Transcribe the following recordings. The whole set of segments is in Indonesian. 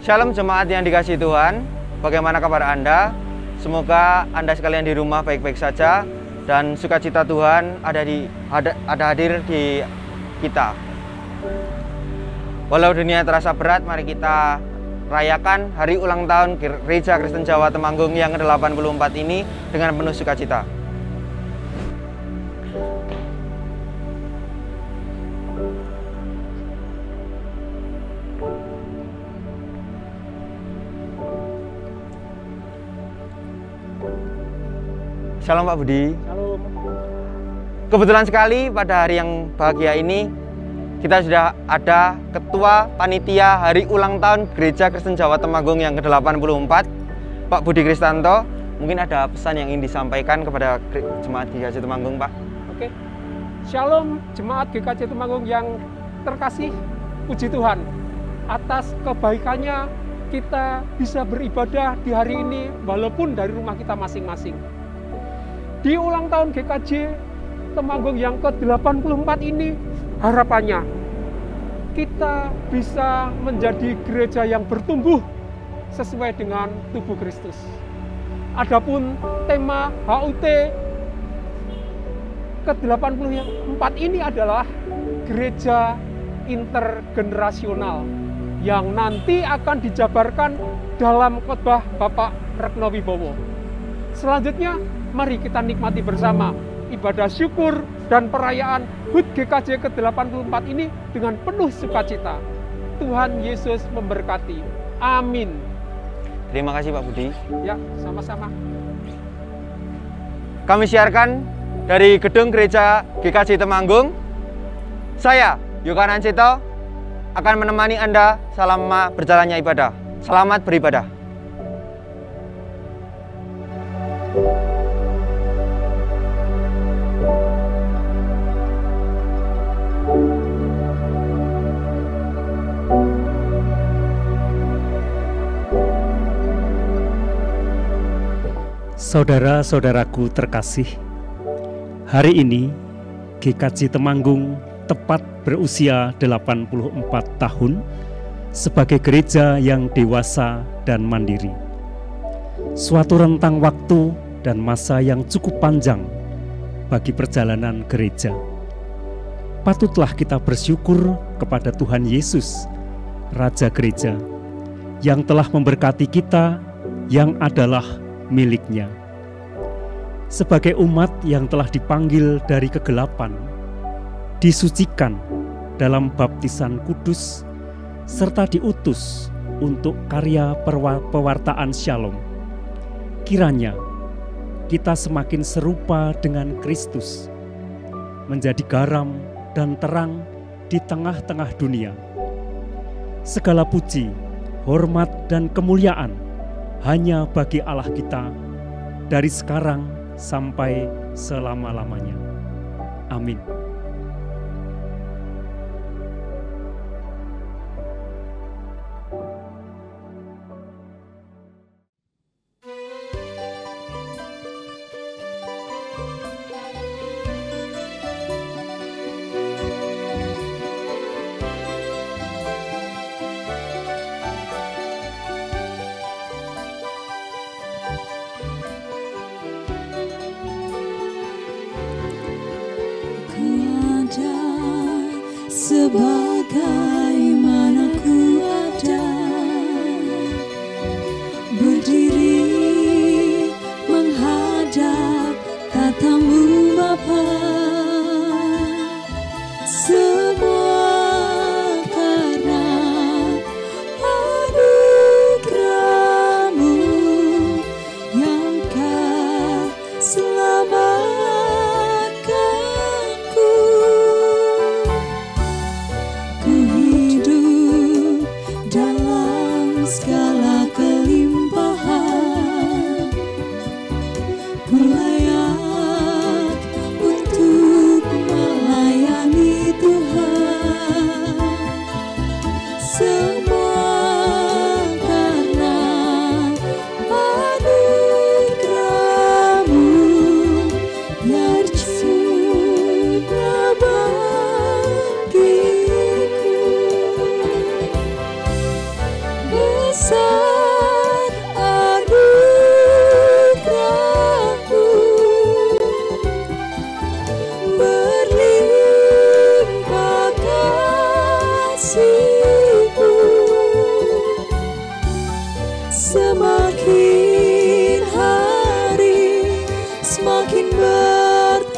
Shalom jemaat yang dikasihi Tuhan, bagaimana kabar Anda? Semoga Anda sekalian di rumah baik-baik saja dan sukacita Tuhan ada hadir di kita. Walau dunia terasa berat, mari kita rayakan hari ulang tahun Gereja Kristen Jawa Temanggung yang ke-84 ini dengan penuh sukacita. Shalom Pak Budi. Shalom. Kebetulan sekali pada hari yang bahagia ini kita sudah ada Ketua Panitia Hari Ulang Tahun Gereja Kristen Jawa Temanggung yang ke-84, Pak Budi Kristanto. Mungkin ada pesan yang ingin disampaikan kepada jemaat GKJ Temanggung, Pak. Oke. Shalom jemaat GKJ Temanggung yang terkasih. Puji Tuhan atas kebaikannya kita bisa beribadah di hari ini walaupun dari rumah kita masing-masing. Di ulang tahun GKJ Temanggung yang ke-84 ini, harapannya kita bisa menjadi gereja yang bertumbuh sesuai dengan tubuh Kristus. Adapun tema HUT ke-84 ini adalah gereja intergenerasional yang nanti akan dijabarkan dalam khotbah Bapak Retno Wibowo. Selanjutnya, mari kita nikmati bersama ibadah syukur dan perayaan HUT GKJ ke-84 ini dengan penuh sukacita. Tuhan Yesus memberkati. Amin. Terima kasih Pak Budi. Ya, sama-sama. Kami siarkan dari gedung Gereja GKJ Temanggung. Saya, Yohanan Cito, akan menemani Anda selama berjalannya ibadah. Selamat beribadah. Saudara-saudaraku terkasih, hari ini GKJ Temanggung tepat berusia 84 tahun sebagai gereja yang dewasa dan mandiri. Suatu rentang waktu dan masa yang cukup panjang bagi perjalanan gereja. Patutlah kita bersyukur kepada Tuhan Yesus, Raja Gereja, yang telah memberkati kita yang adalah miliknya. Sebagai umat yang telah dipanggil dari kegelapan, disucikan dalam baptisan kudus, serta diutus untuk karya pewartaan Shalom. Kiranya kita semakin serupa dengan Kristus, menjadi garam dan terang di tengah-tengah dunia. Segala puji, hormat, dan kemuliaan hanya bagi Allah kita dari sekarang sampai selama-lamanya. Amin. Sebagaimana ku ada berdiri menghadap tatamu Bapa, semua karena anugerah-Mu yang Kau selamatkanku. semakin hari semakin bertambah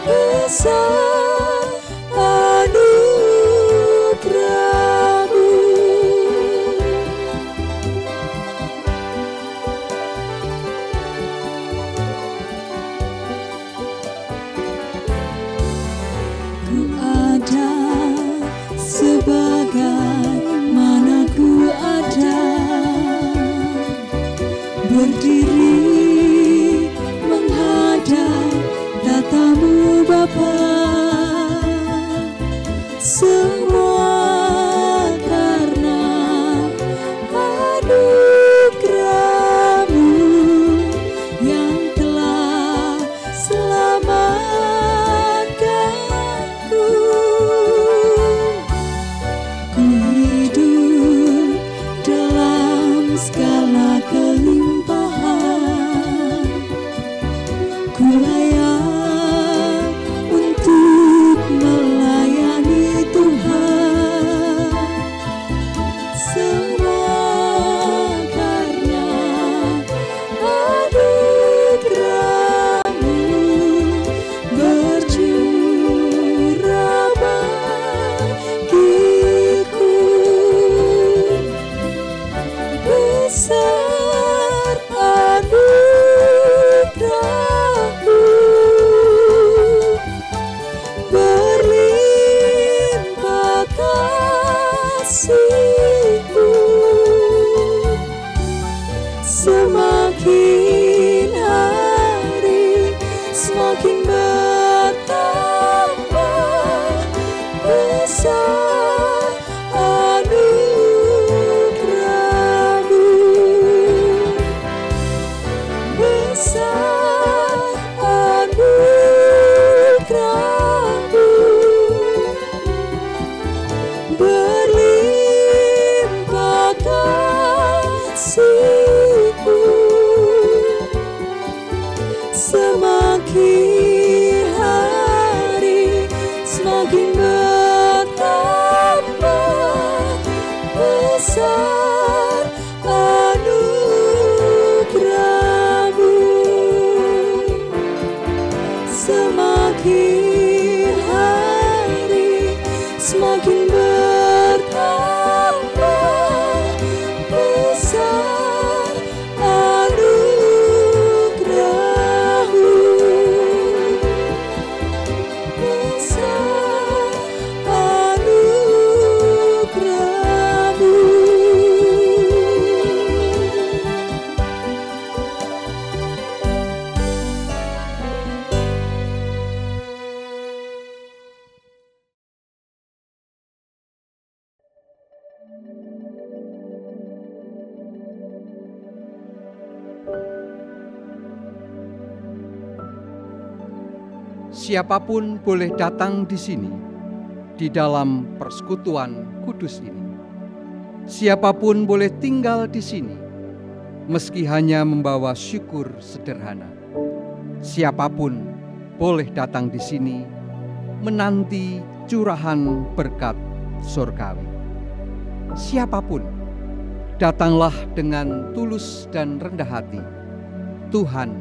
besar anugerah-Mu. Ku ada sebagaimana ku ada, berdiri menghadap tatamu Bapa. Semua karena anugerah-Mu yang telah selamatkanku. Ku hidup dalam segala kelimpahan, ku layak untuk melayani Tuhan. Semua karena anugerah-Mu bercurah bagiku. Besar anugerah-Mu, berlimpah kasih-Mu. Semakin hari semakin bertambah besar anugerah-Mu. Besar anugerah-Mu, berlimpah kasih-Mu. Semakin hari semakin bertambah besar anugerah-Mu. Semakin hari semakin bertambah besar anugerah-Mu. Besar anugerah-Mu. Siapapun boleh datang di sini, di dalam persekutuan kudus ini. Siapapun boleh tinggal di sini, meski hanya membawa syukur sederhana. Siapapun boleh datang di sini, menanti curahan berkat surgawi. Siapapun, datanglah dengan tulus dan rendah hati. Tuhan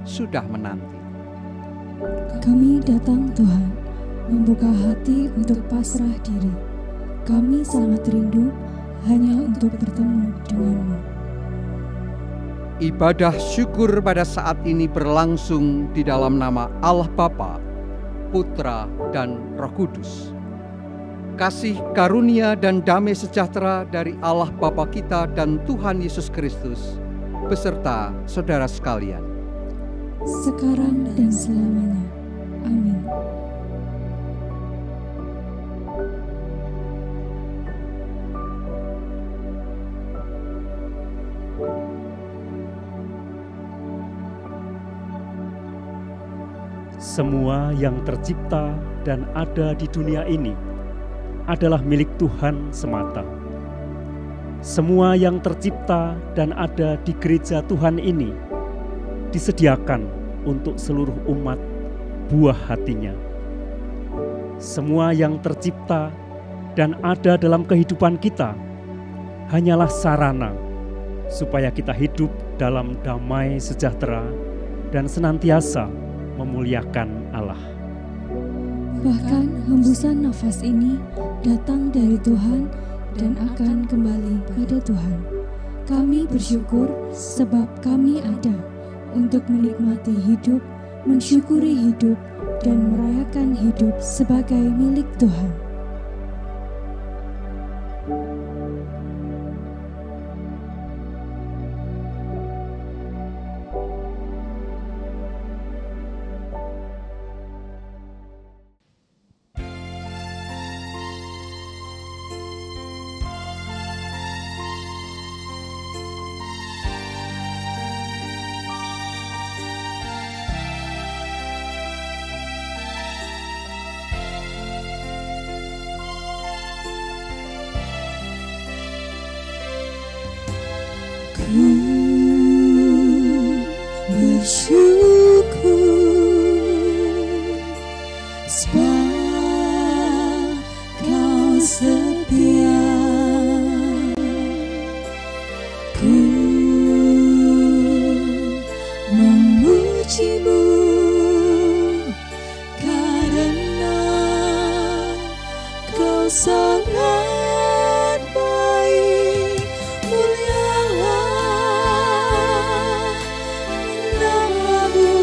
sudah menanti. Kami datang Tuhan, membuka hati untuk pasrah diri. Kami sangat rindu hanya untuk bertemu dengan-Mu. Ibadah syukur pada saat ini berlangsung di dalam nama Allah Bapa, Putra, dan Roh Kudus. Kasih karunia dan damai sejahtera dari Allah Bapa kita dan Tuhan Yesus Kristus beserta saudara sekalian, sekarang dan selamanya. Amin. Semua yang tercipta dan ada di dunia ini adalah milik Tuhan semata. Semua yang tercipta dan ada di gereja Tuhan ini disediakan untuk seluruh umat buah hatinya. Semua yang tercipta dan ada dalam kehidupan kita hanyalah sarana supaya kita hidup dalam damai sejahtera dan senantiasa memuliakan Allah. Bahkan hembusan nafas ini datang dari Tuhan dan akan kembali pada Tuhan. Kami bersyukur sebab kami ada untuk menikmati hidup, mensyukuri hidup, dan merayakan hidup sebagai milik Tuhan. Bersyukur sebab Kau setia. Ku memuji-Mu karena Kau sangat baik. Mulialah nama-Mu,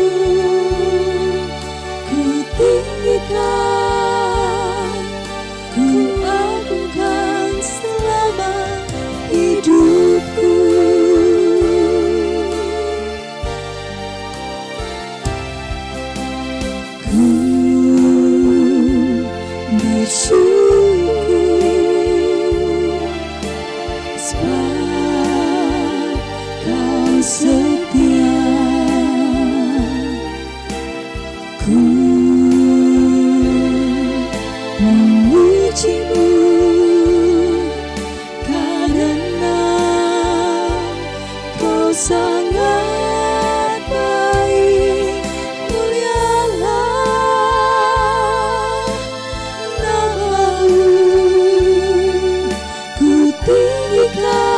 ku tinggikan, ku agungkan selama hidupku. Ku bersyukur sebab Kau setia. Ku memuji-Mu karena Kau sangat baik. Mulialah nama-Mu, ku tinggikan,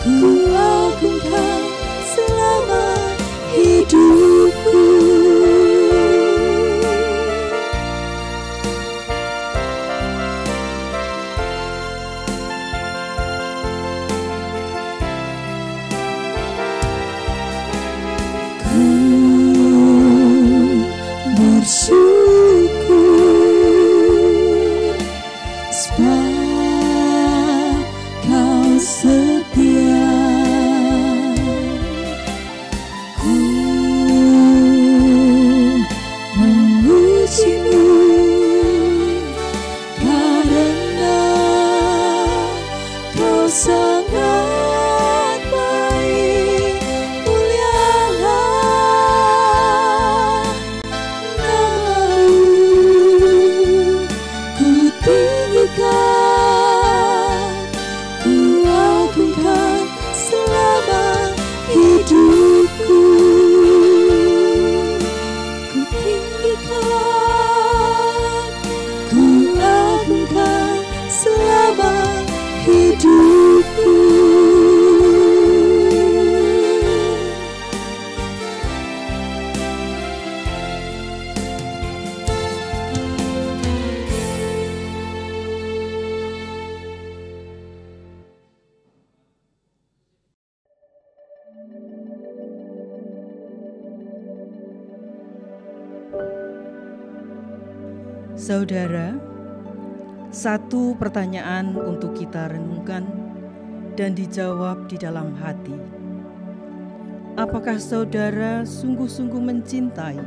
ku agungkan selama hidupku. Ku bersyukur sebab Kau setia. Ku memuji-Mu karena Kau sangat baik. Mulialah nama-Mu, ku tinggikan, ku agungkan selama hidupku. Ku tinggikan, ku agungkan selama hidupku. Saudara, satu pertanyaan untuk kita renungkan dan dijawab di dalam hati. Apakah saudara sungguh-sungguh mencintai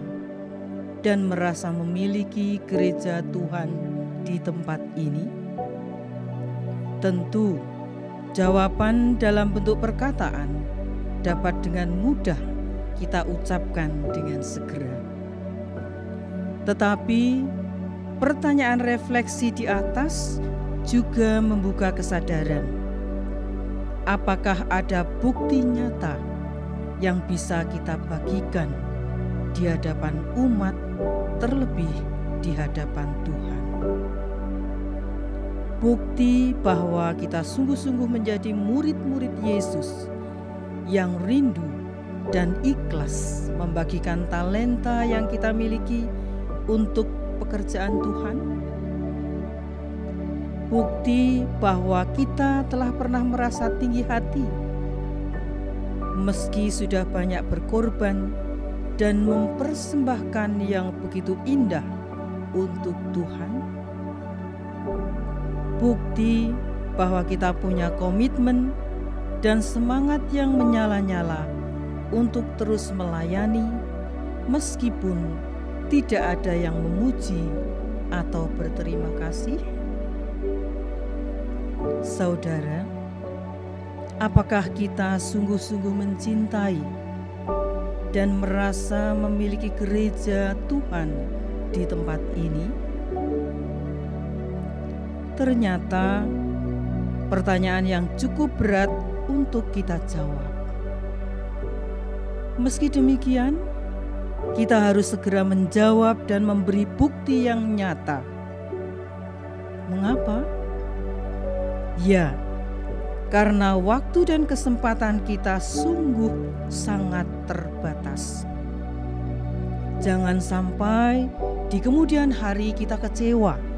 dan merasa memiliki gereja Tuhan di tempat ini? Tentu, jawaban dalam bentuk perkataan dapat dengan mudah kita ucapkan dengan segera. Tetapi, pertanyaan refleksi di atas juga membuka kesadaran. Apakah ada bukti nyata yang bisa kita bagikan di hadapan umat, terlebih di hadapan Tuhan? bukti bahwa kita sungguh-sungguh menjadi murid-murid Yesus yang rindu dan ikhlas membagikan talenta yang kita miliki untuk pekerjaan Tuhan. Bukti bahwa kita telah pernah merasa tinggi hati, meski sudah banyak berkorban dan mempersembahkan yang begitu indah untuk Tuhan. Bukti bahwa kita punya komitmen dan semangat yang menyala-nyala untuk terus melayani meskipun tidak ada yang memuji atau berterima kasih. Saudara, apakah kita sungguh-sungguh mencintai dan merasa memiliki gereja Tuhan di tempat ini? Ternyata pertanyaan yang cukup berat untuk kita jawab. Meski demikian, kita harus segera menjawab dan memberi bukti yang nyata. Mengapa? Ya, karena waktu dan kesempatan kita sungguh sangat terbatas. Jangan sampai di kemudian hari kita kecewa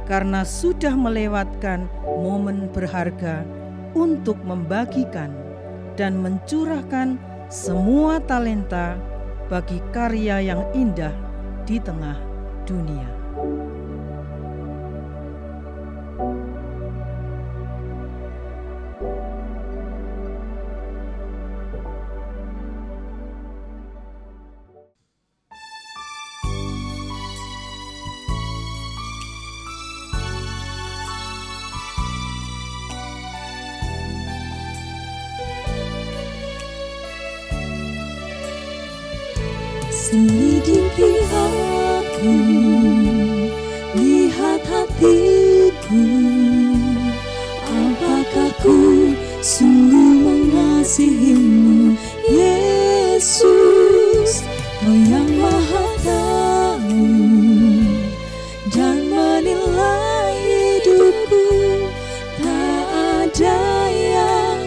karena sudah melewatkan momen berharga untuk membagikan dan mencurahkan semua talenta bagi karya yang indah di tengah dunia. Selidiki aku, lihat hatiku, apakah ku sungguh mengasihimu, Yesus, Kau yang Maha Tahu dan menilai hidupku, tak ada yang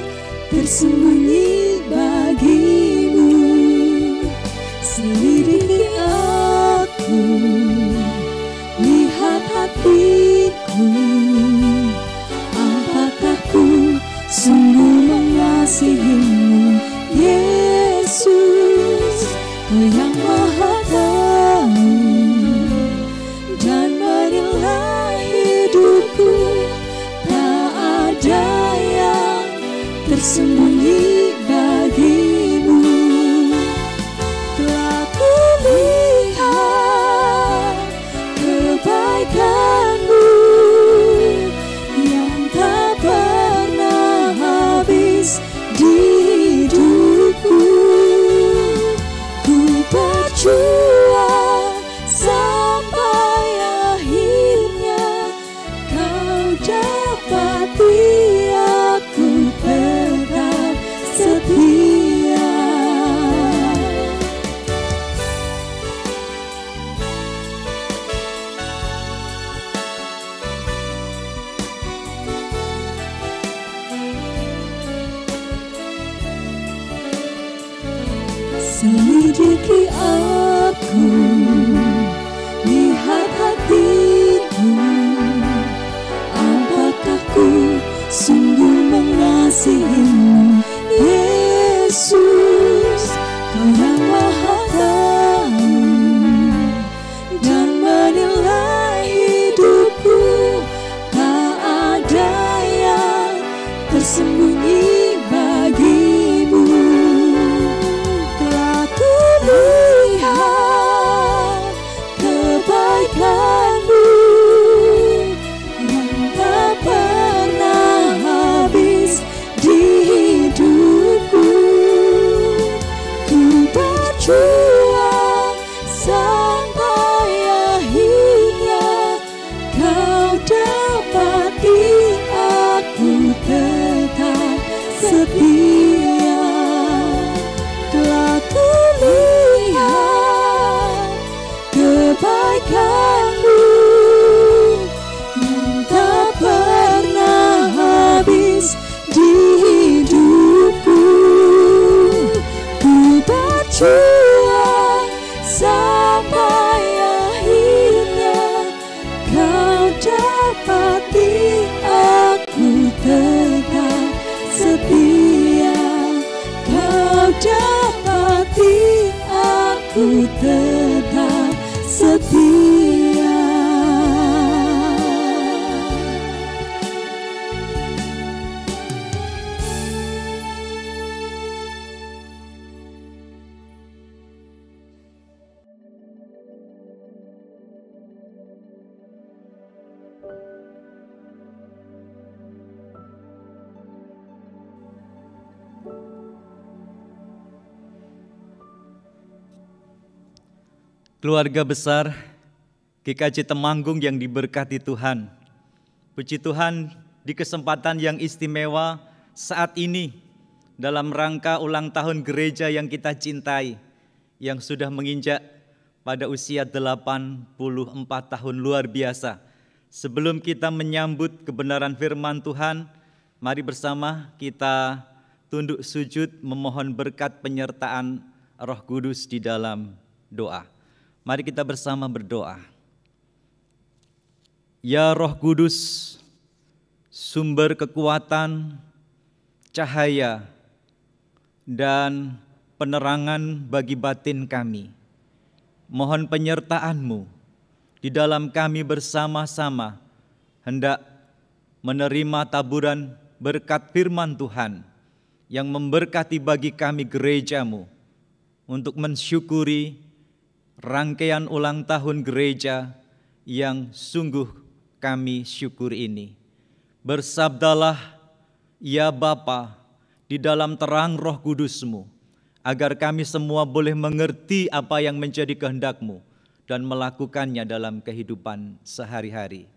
tersembunyi bagimu. Selidiki aku, lihat hatiku, apakah ku sungguh mengasihimu, Yesus, Kau yang Maha Tahu dan menilai hidupku, tak ada yang tersembunyi bagimu. Kebaikan-Mu yang tak pernah habis di hidupku, ku berjuang sampai akhirnya Kau dapati aku tetap setia. Selidiki aku, lihat hatiku, apakah ku sungguh mengasihimu, Yesus, Kau yang Maha Tahu dan menilai hidupku, tak ada yang tersembunyi bagimu. Lihat kebaikan-Mu yang tak pernah habis di hidupku, ku berjuang sampai akhirnya Kau dapati aku tetap berjuang sampai akhirnya. Kau dapati aku tetap setia. Kau dapati aku tetap setia. Keluarga besar GKJ Temanggung yang diberkati Tuhan, puji Tuhan di kesempatan yang istimewa saat ini dalam rangka ulang tahun gereja yang kita cintai, yang sudah menginjak pada usia 84 tahun luar biasa. Sebelum kita menyambut kebenaran firman Tuhan, mari bersama kita tunduk sujud memohon berkat penyertaan Roh Kudus di dalam doa. Mari kita bersama berdoa. Ya Roh Kudus, sumber kekuatan, cahaya, dan penerangan bagi batin kami. Mohon penyertaan-Mu di dalam kami bersama-sama hendak menerima taburan berkat firman Tuhan yang memberkati bagi kami gereja-Mu untuk mensyukuri rangkaian ulang tahun gereja yang sungguh kami syukur ini. Bersabdalah ya Bapa di dalam terang Roh Kudus-Mu, agar kami semua boleh mengerti apa yang menjadi kehendak-Mu dan melakukannya dalam kehidupan sehari-hari.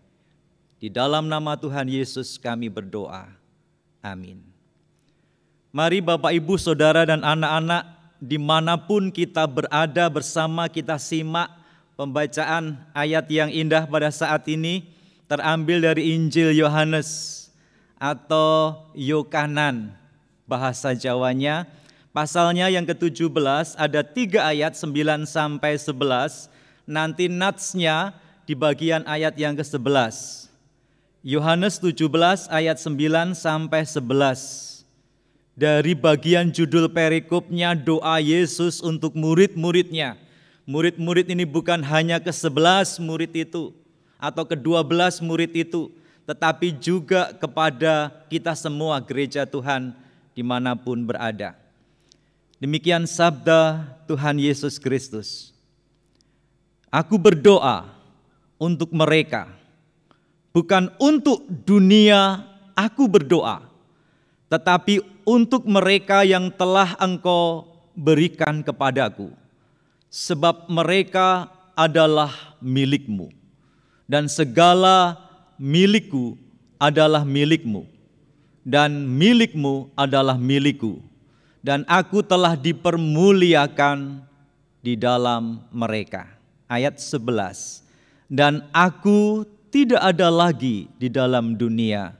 Di dalam nama Tuhan Yesus kami berdoa. Amin. Mari Bapak, Ibu, Saudara, dan anak-anak dimanapun kita berada bersama, kita simak pembacaan ayat yang indah pada saat ini, terambil dari Injil Yohanes atau Yokanan bahasa Jawanya. Pasalnya yang ke-17, ada 3 ayat 9 sampai 11, nanti natsnya di bagian ayat yang ke-11. Yohanes 17 ayat 9 sampai 11. Dari bagian judul perikopnya doa Yesus untuk murid-muridnya. Murid-murid ini bukan hanya ke-11 murid itu atau ke-12 murid itu, tetapi juga kepada kita semua gereja Tuhan dimanapun berada. Demikian sabda Tuhan Yesus Kristus. Aku berdoa untuk mereka, bukan untuk dunia aku berdoa, tetapi untuk mereka yang telah Engkau berikan kepadaku, sebab mereka adalah milik-Mu, dan segala milik-Ku adalah milik-Mu, dan milik-Mu adalah milik-Ku, dan aku telah dipermuliakan di dalam mereka. Ayat 11, dan aku tidak ada lagi di dalam dunia,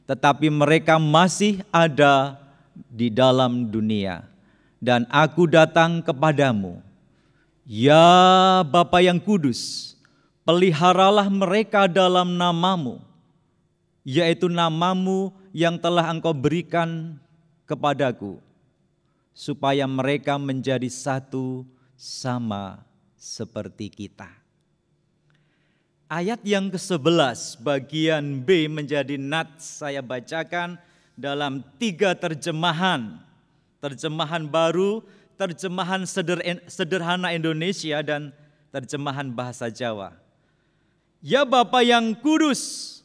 tetapi mereka masih ada di dalam dunia, dan aku datang kepadamu. Ya Bapa yang kudus, peliharalah mereka dalam nama-Mu, yaitu nama-Mu yang telah Engkau berikan kepadaku, supaya mereka menjadi satu sama seperti kita. Ayat yang ke-11 bagian B menjadi nats, saya bacakan dalam 3 terjemahan. Terjemahan baru, terjemahan sederhana Indonesia, dan terjemahan bahasa Jawa. Ya Bapa yang kudus,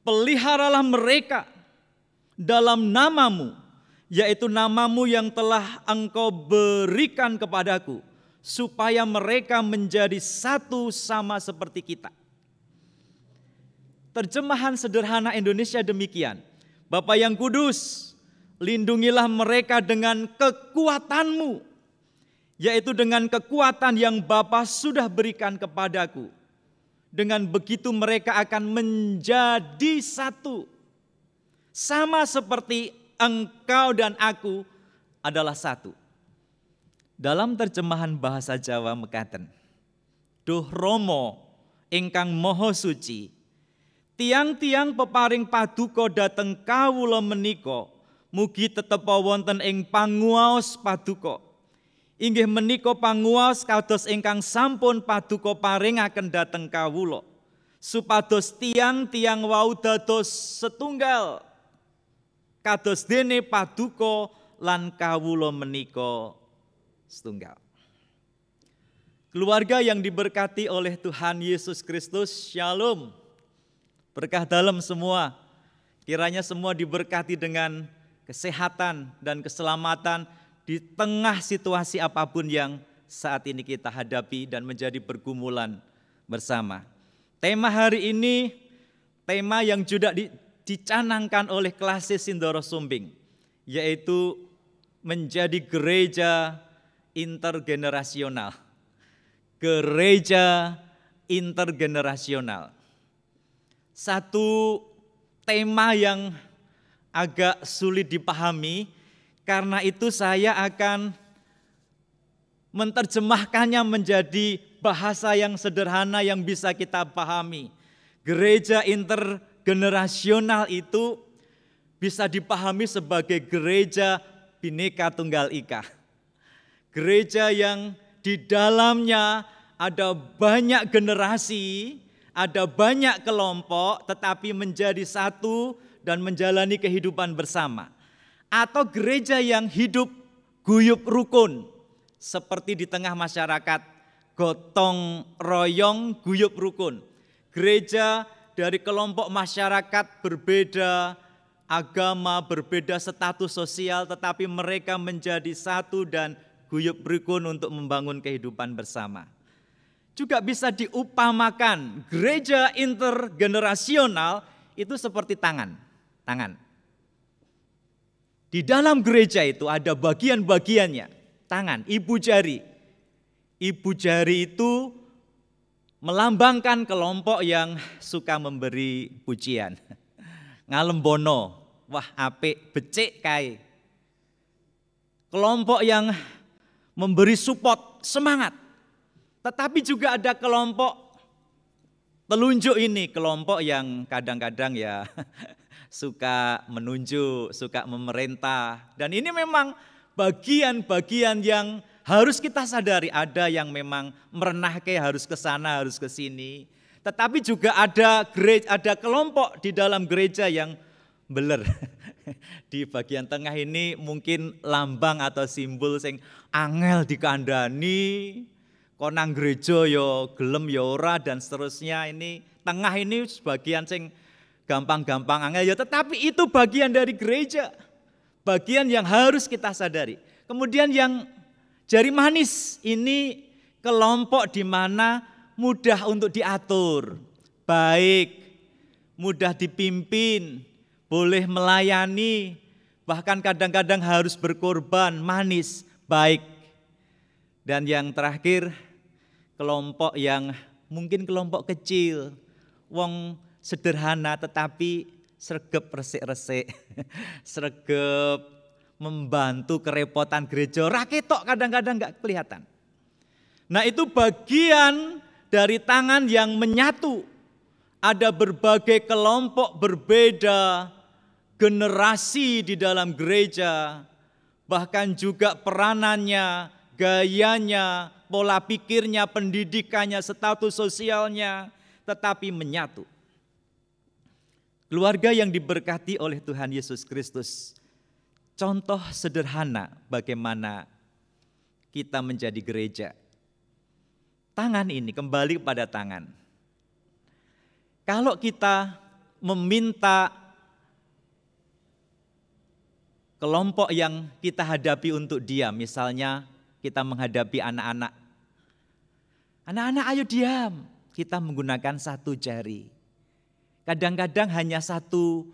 peliharalah mereka dalam nama-Mu, yaitu nama-Mu yang telah Engkau berikan kepadaku, supaya mereka menjadi satu sama seperti kita. Terjemahan sederhana Indonesia demikian. Bapa yang kudus, lindungilah mereka dengan kekuatan-Mu, yaitu dengan kekuatan yang Bapa sudah berikan kepadaku. Dengan begitu mereka akan menjadi satu, sama seperti Engkau dan aku adalah satu. Dalam terjemahan bahasa Jawa mekaten, Duh Rama ingkang Maha Suci, tiang-tiang peparing paduka dhateng kawula menika mugi tetepa wonten ing panguwaos paduka. Inggih menika panguwaos kados ingkang sampun paduka paringaken dhateng kawula, supados tiang-tiang wau dados setunggal kados dene paduka lan kawula menika setunggal. Keluarga yang diberkati oleh Tuhan Yesus Kristus, Shalom. Berkah dalam semua, kiranya semua diberkati dengan kesehatan dan keselamatan di tengah situasi apapun yang saat ini kita hadapi dan menjadi pergumulan bersama. Tema hari ini, tema yang juga dicanangkan oleh Klasis Sindoro Sumbing, yaitu menjadi gereja intergenerasional. Gereja intergenerasional. Satu tema yang agak sulit dipahami, karena itu saya akan menerjemahkannya menjadi bahasa yang sederhana yang bisa kita pahami. Gereja intergenerasional itu bisa dipahami sebagai gereja Bhinneka Tunggal Ika. Gereja yang di dalamnya ada banyak generasi, ada banyak kelompok, tetapi menjadi satu dan menjalani kehidupan bersama. Atau gereja yang hidup guyub rukun, seperti di tengah masyarakat, gotong royong guyub rukun. Gereja dari kelompok masyarakat berbeda agama, berbeda status sosial, tetapi mereka menjadi satu dan guyub rukun untuk membangun kehidupan bersama. Juga bisa diupamakan gereja intergenerasional itu seperti tangan. Di dalam gereja itu ada bagian-bagiannya, tangan, ibu jari. Ibu jari itu melambangkan kelompok yang suka memberi pujian. Ngalembono, wah apik, becik kae. Kelompok yang memberi support, semangat. Tetapi juga ada kelompok telunjuk ini, kelompok yang kadang-kadang ya suka menunjuk, suka memerintah. Dan ini memang bagian-bagian yang harus kita sadari. Ada yang memang merenahke harus ke sana, harus ke sini. Tetapi juga ada kelompok di dalam gereja yang beler. Di bagian tengah ini mungkin lambang atau simbol sing angel dikandani, konang gereja yo gelem yo ora dan seterusnya. Ini tengah ini sebagian sing gampang-gampang angel ya, tetapi itu bagian dari gereja. Bagian yang harus kita sadari. Kemudian yang jari manis ini kelompok di mana mudah untuk diatur, baik, mudah dipimpin, boleh melayani, bahkan kadang-kadang harus berkorban, manis, baik. Dan yang terakhir, kelompok yang mungkin kelompok kecil, wong sederhana tetapi sregep resik-resik, sregep membantu kerepotan gereja, raketok kadang-kadang enggak kelihatan. Nah itu bagian dari tangan yang menyatu. Ada berbagai kelompok berbeda, generasi di dalam gereja, bahkan juga peranannya, gayanya, pola pikirnya, pendidikannya, status sosialnya, tetapi menyatu. Keluarga yang diberkati oleh Tuhan Yesus Kristus, contoh sederhana bagaimana kita menjadi gereja. Tangan ini kembali pada tangan. Kalau kita meminta kelompok yang kita hadapi untuk diam, misalnya kita menghadapi anak-anak. Anak-anak ayo diam, kita menggunakan satu jari. Kadang-kadang hanya satu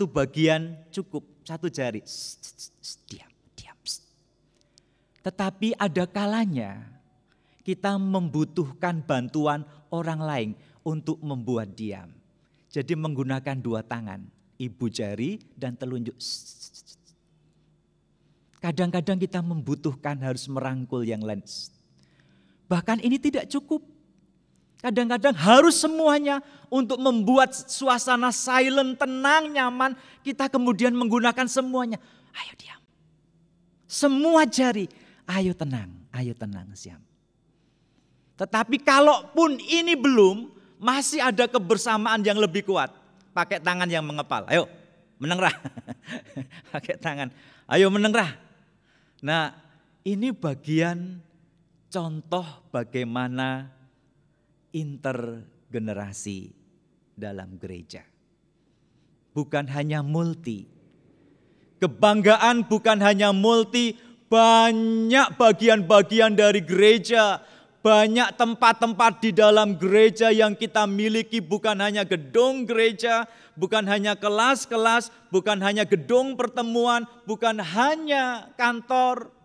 bagian cukup, satu jari. Diam. Tetapi ada kalanya kita membutuhkan bantuan orang lain untuk membuat diam. Jadi menggunakan dua tangan, ibu jari dan telunjuk. Kadang-kadang kita membutuhkan harus merangkul yang lain. Bahkan ini tidak cukup. Kadang-kadang harus semuanya untuk membuat suasana silent, tenang, nyaman. Kita kemudian menggunakan semuanya. Ayo diam. Semua jari, ayo tenang, siam. Tetapi kalaupun ini belum, masih ada kebersamaan yang lebih kuat. Pakai tangan yang mengepal, ayo menengrah. Pakai tangan, ayo menengrah. Nah, ini bagian contoh bagaimana intergenerasi dalam gereja. Bukan hanya multi. Kebanggaan bukan hanya multi, banyak bagian-bagian dari gereja. Banyak tempat-tempat di dalam gereja yang kita miliki, bukan hanya gedung gereja, bukan hanya kelas-kelas, bukan hanya gedung pertemuan, bukan hanya kantor,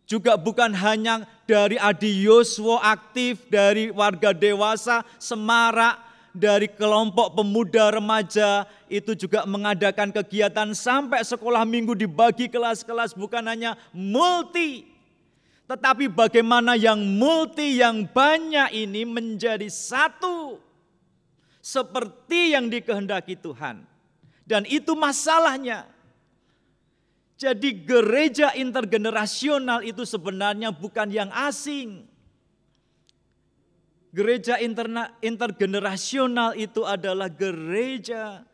juga bukan hanya dari Adi Yoswo aktif, dari warga dewasa, semarak, dari kelompok pemuda remaja, itu juga mengadakan kegiatan sampai sekolah minggu dibagi kelas-kelas, bukan hanya multi. Tetapi bagaimana yang multi, yang banyak ini menjadi satu. Seperti yang dikehendaki Tuhan. Dan itu masalahnya. Jadi gereja intergenerasional itu sebenarnya bukan yang asing. Gereja intergenerasional itu adalah gereja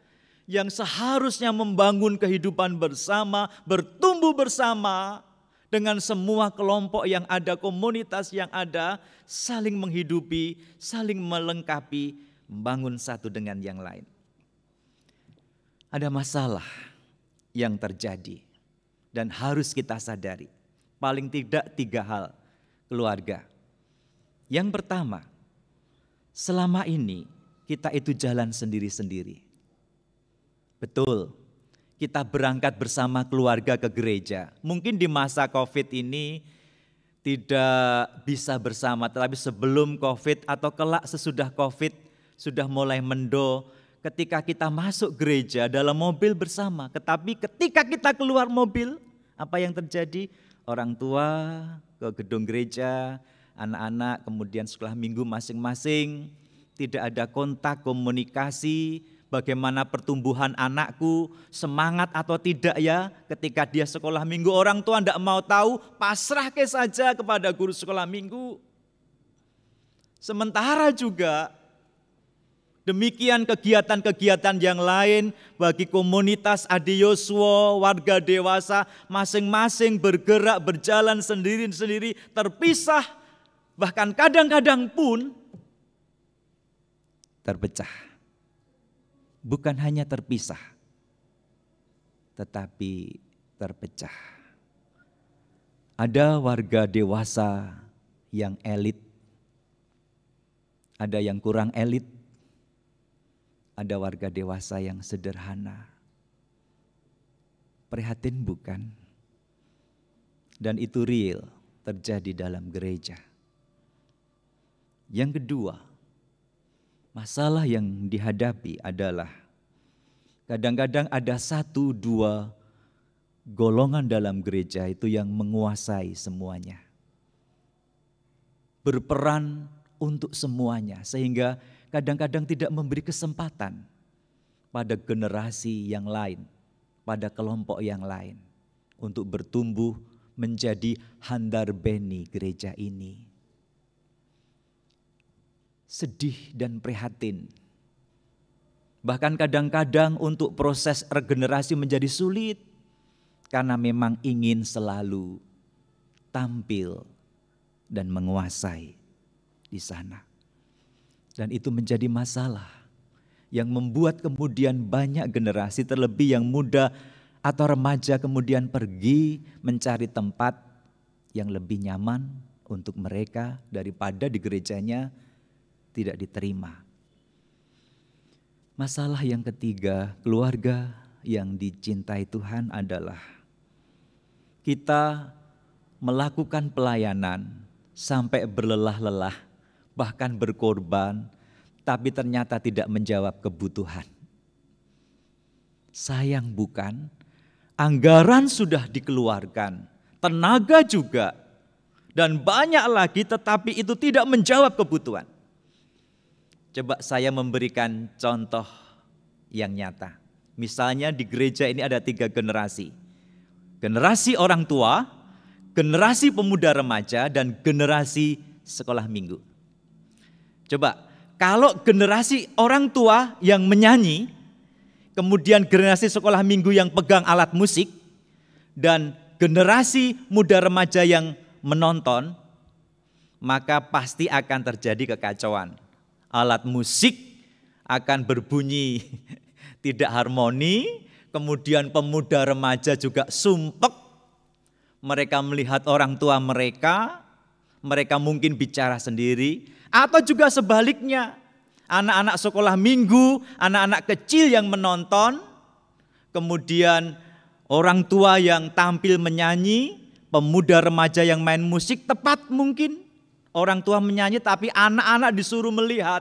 yang seharusnya membangun kehidupan bersama, bertumbuh bersama, dengan semua kelompok yang ada, komunitas yang ada, saling menghidupi, saling melengkapi, membangun satu dengan yang lain. Ada masalah yang terjadi dan harus kita sadari. Paling tidak 3 hal keluarga. Yang pertama, selama ini kita itu jalan sendiri-sendiri. Betul. Kita berangkat bersama keluarga ke gereja. Mungkin di masa COVID ini tidak bisa bersama, tetapi sebelum COVID atau kelak sesudah COVID sudah mulai mendo. Ketika kita masuk gereja dalam mobil bersama, tetapi ketika kita keluar mobil, apa yang terjadi? Orang tua ke gedung gereja, anak-anak kemudian sekolah minggu masing-masing, tidak ada kontak, komunikasi. Bagaimana pertumbuhan anakku, semangat atau tidak ya ketika dia sekolah minggu. Orang tua tidak mau tahu, pasrah saja kepada guru sekolah minggu. Sementara juga demikian kegiatan-kegiatan yang lain bagi komunitas Adi Yoswo, warga dewasa, masing-masing bergerak, berjalan sendiri-sendiri, terpisah, bahkan kadang-kadang pun terpecah. Bukan hanya terpisah, tetapi terpecah. Ada warga dewasa yang elit, ada yang kurang elit, ada warga dewasa yang sederhana. Prihatin bukan? Dan itu real terjadi dalam gereja. Yang kedua, masalah yang dihadapi adalah kadang-kadang ada 1-2 golongan dalam gereja itu yang menguasai semuanya. Berperan untuk semuanya sehingga kadang-kadang tidak memberi kesempatan pada generasi yang lain, pada kelompok yang lain untuk bertumbuh menjadi handarbeni gereja ini. Sedih dan prihatin. Bahkan kadang-kadang untuk proses regenerasi menjadi sulit karena memang ingin selalu tampil dan menguasai di sana. Dan itu menjadi masalah yang membuat kemudian banyak generasi, terlebih yang muda atau remaja, kemudian pergi mencari tempat yang lebih nyaman untuk mereka daripada di gerejanya tidak diterima. Masalah yang ketiga, keluarga yang dicintai Tuhan adalah kita melakukan pelayanan sampai berlelah-lelah, bahkan berkorban, tapi ternyata tidak menjawab kebutuhan. Sayang bukan? anggaran sudah dikeluarkan, tenaga juga, dan banyak lagi, tetapi itu tidak menjawab kebutuhan. Coba saya memberikan contoh yang nyata. Misalnya di gereja ini ada 3 generasi. Generasi orang tua, generasi pemuda remaja, dan generasi sekolah minggu. Coba, kalau generasi orang tua yang menyanyi, kemudian generasi sekolah minggu yang pegang alat musik, dan generasi muda remaja yang menonton, maka pasti akan terjadi kekacauan. Alat musik akan berbunyi tidak harmoni, kemudian pemuda remaja juga sumpek. Mereka melihat orang tua mereka mungkin bicara sendiri, atau juga sebaliknya, anak-anak sekolah minggu, anak-anak kecil yang menonton, kemudian orang tua yang tampil menyanyi, pemuda remaja yang main musik, tepat mungkin orang tua menyanyi tapi anak-anak disuruh melihat.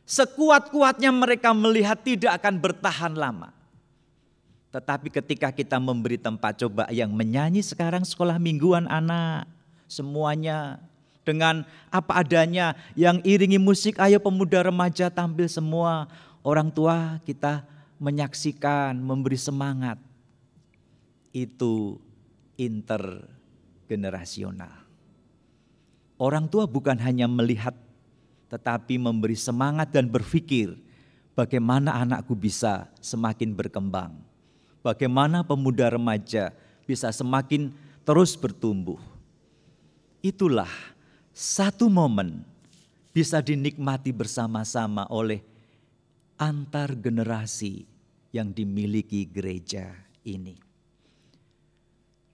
Sekuat-kuatnya mereka melihat tidak akan bertahan lama. Tetapi ketika kita memberi tempat, coba yang menyanyi sekarang sekolah mingguan anak, semuanya dengan apa adanya, yang iringi musik, ayo pemuda remaja tampil semua. Orang tua kita menyaksikan, memberi semangat. Itu intergenerasional. Orang tua bukan hanya melihat, tetapi memberi semangat dan berpikir, bagaimana anakku bisa semakin berkembang. Bagaimana pemuda remaja bisa semakin terus bertumbuh. Itulah satu momen bisa dinikmati bersama-sama oleh antar generasi yang dimiliki gereja ini.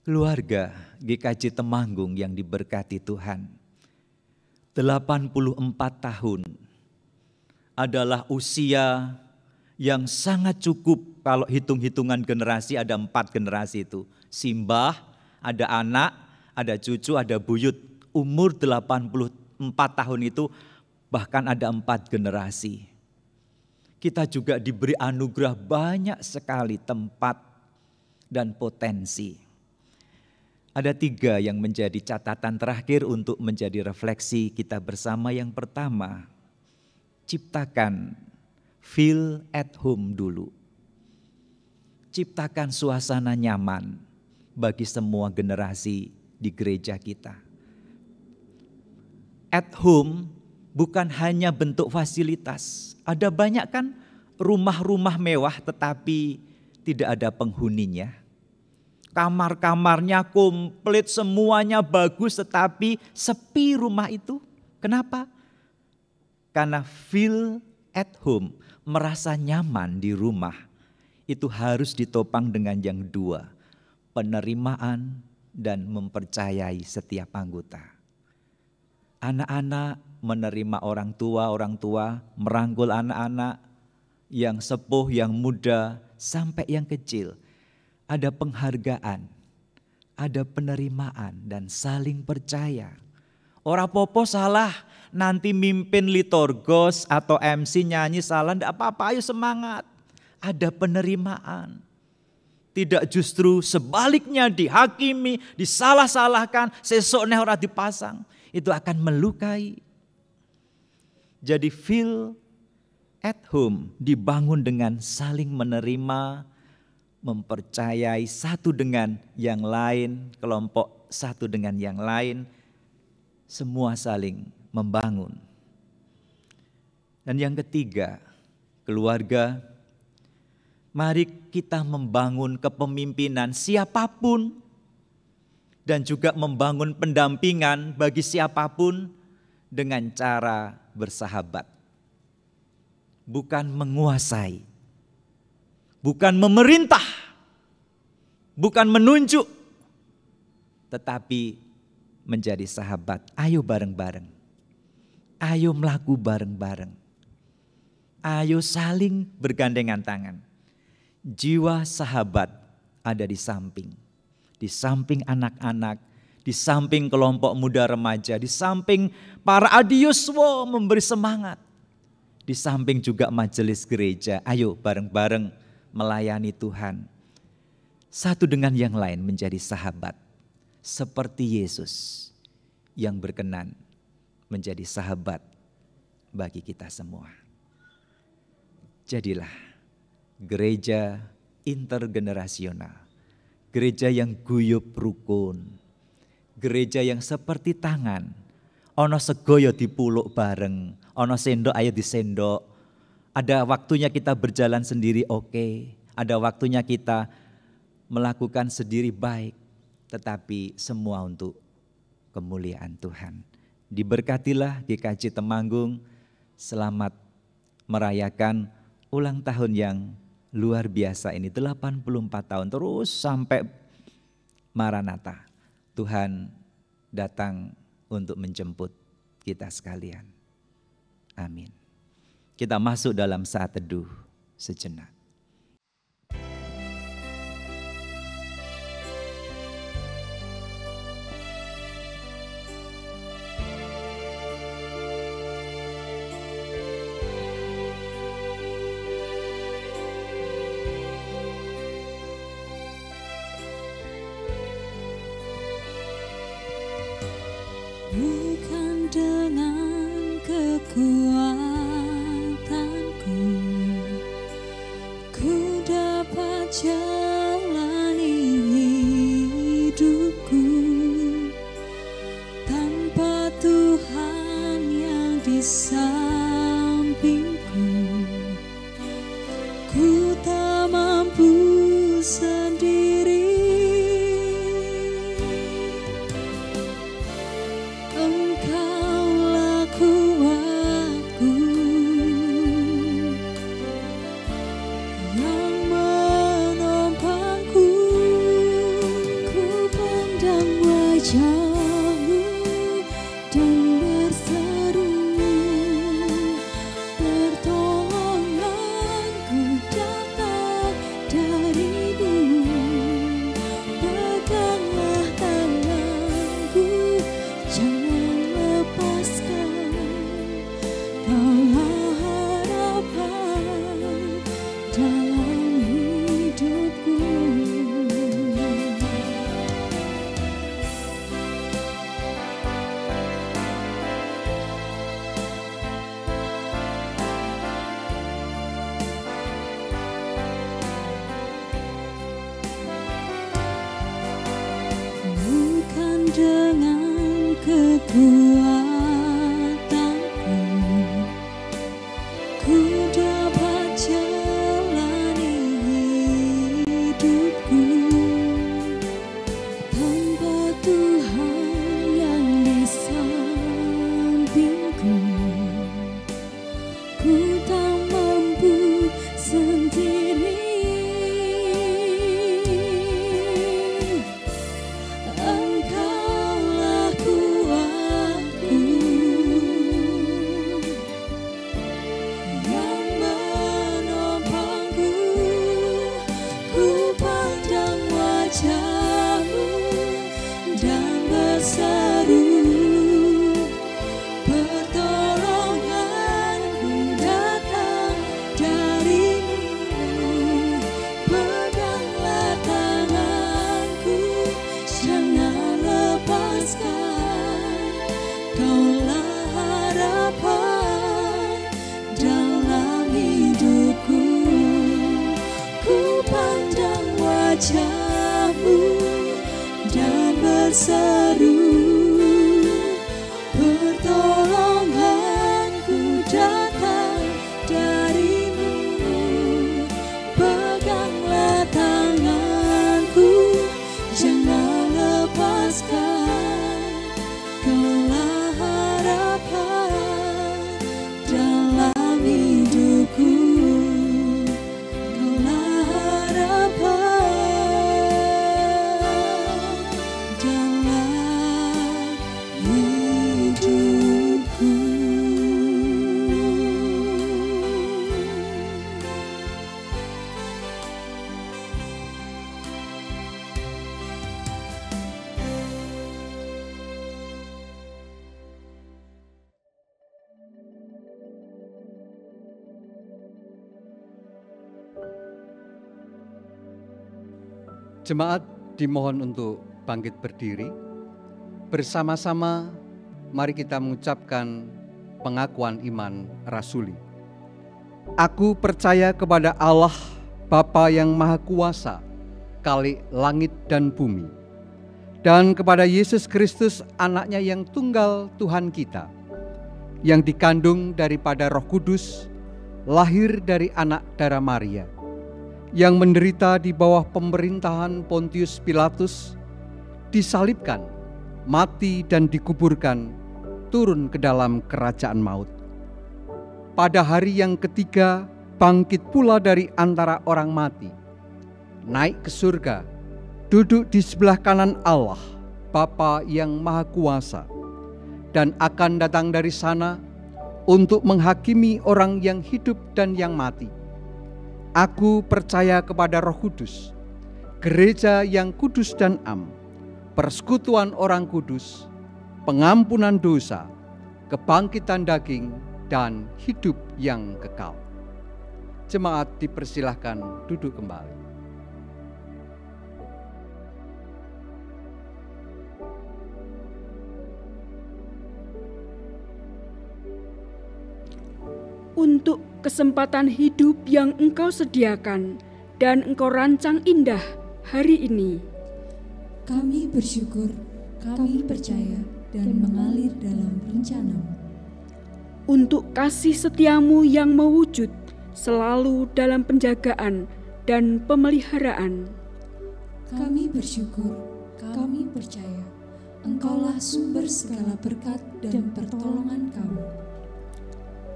Keluarga GKJ Temanggung yang diberkati Tuhan, 84 tahun adalah usia yang sangat cukup. Kalau hitung-hitungan generasi ada 4 generasi itu. Simbah, ada anak, ada cucu, ada buyut. Umur 84 tahun itu bahkan ada 4 generasi. Kita juga diberi anugerah banyak sekali tempat dan potensi. Ada 3 yang menjadi catatan terakhir untuk menjadi refleksi kita bersama. Yang pertama, ciptakan feel at home dulu. Ciptakan suasana nyaman bagi semua generasi di gereja kita. At home bukan hanya bentuk fasilitas. Ada banyak kan rumah-rumah mewah tetapi tidak ada penghuninya. Kamar-kamarnya komplit, semuanya bagus, tetapi sepi rumah itu. Kenapa? Karena feel at home, merasa nyaman di rumah, itu harus ditopang dengan yang 2, penerimaan dan mempercayai setiap anggota. Anak-anak menerima orang tua merangkul anak-anak yang sepuh, yang muda, sampai yang kecil. Ada penghargaan, ada penerimaan dan saling percaya. Ora popo salah, nanti mimpin liturgos atau MC nyanyi salah, enggak apa-apa, ayo semangat. Ada penerimaan. Tidak justru sebaliknya dihakimi, disalah-salahkan, sesok neh ora dipasang. Itu akan melukai. Jadi feel at home dibangun dengan saling menerima, mempercayai satu dengan yang lain, kelompok satu dengan yang lain, semua saling membangun. Dan yang ketiga, keluarga, mari kita membangun kepemimpinan siapapun dan juga membangun pendampingan bagi siapapun dengan cara bersahabat. Bukan menguasai, bukan memerintah, bukan menunjuk, tetapi menjadi sahabat. Ayo bareng-bareng, ayo melaku bareng-bareng, ayo saling bergandengan tangan. Jiwa sahabat ada di samping anak-anak, di samping kelompok muda remaja, di samping para adiuswo memberi semangat, di samping juga majelis gereja. Ayo bareng-bareng melayani Tuhan. satu dengan yang lain menjadi sahabat, seperti Yesus yang berkenan menjadi sahabat bagi kita semua. Jadilah gereja intergenerasional, gereja yang guyub rukun, gereja yang seperti tangan, ono segoyo dipuluk bareng, ono sendok ayo disendok. Ada waktunya kita berjalan sendiri oke, ada waktunya kita melakukan sendiri baik, tetapi semua untuk kemuliaan Tuhan. Diberkatilah GKJ Temanggung, selamat merayakan ulang tahun yang luar biasa ini, 84 tahun terus sampai Maranatha. Tuhan datang untuk menjemput kita sekalian. Amin. Kita masuk dalam saat teduh sejenak. Bukan dengan kekuatanku ku dapat jalani hidupku tanpa Tuhan yang di sampingku. Ku tak mampu sendiri. Dengan kekuatanku ku dapat jalani hidupku tanpa Tuhan yang di sampingku. Ku tak mampu sendiri. Dan berseru, pertolonganku datang darimu. Peganglah tanganku, jangan lepaskan. Kaulah harapan dalam hidupku. Kaulah harapan dalam Jemaat dimohon untuk bangkit berdiri. Bersama-sama mari kita mengucapkan pengakuan iman rasuli. Aku percaya kepada Allah, Bapa yang Maha Kuasa, Khalik langit dan bumi, dan kepada Yesus Kristus, anaknya yang tunggal Tuhan kita, yang dikandung daripada Roh Kudus, lahir dari anak darah Maria, yang menderita di bawah pemerintahan Pontius Pilatus, disalibkan, mati dan dikuburkan, turun ke dalam kerajaan maut. Pada hari yang ketiga, bangkit pula dari antara orang mati, naik ke surga, duduk di sebelah kanan Allah, Bapa yang Maha Kuasa, dan akan datang dari sana untuk menghakimi orang yang hidup dan yang mati. Aku percaya kepada Roh Kudus, gereja yang kudus dan am, persekutuan orang kudus, pengampunan dosa, kebangkitan daging, dan hidup yang kekal. Jemaat dipersilahkan duduk kembali. Untuk kesempatan hidup yang Engkau sediakan dan Engkau rancang indah hari ini, kami bersyukur, kami percaya dan mengalir dalam rencana-Mu. Untuk kasih setiamu yang mewujud selalu dalam penjagaan dan pemeliharaan, kami bersyukur, kami percaya Engkaulah sumber segala berkat dan pertolongan kami.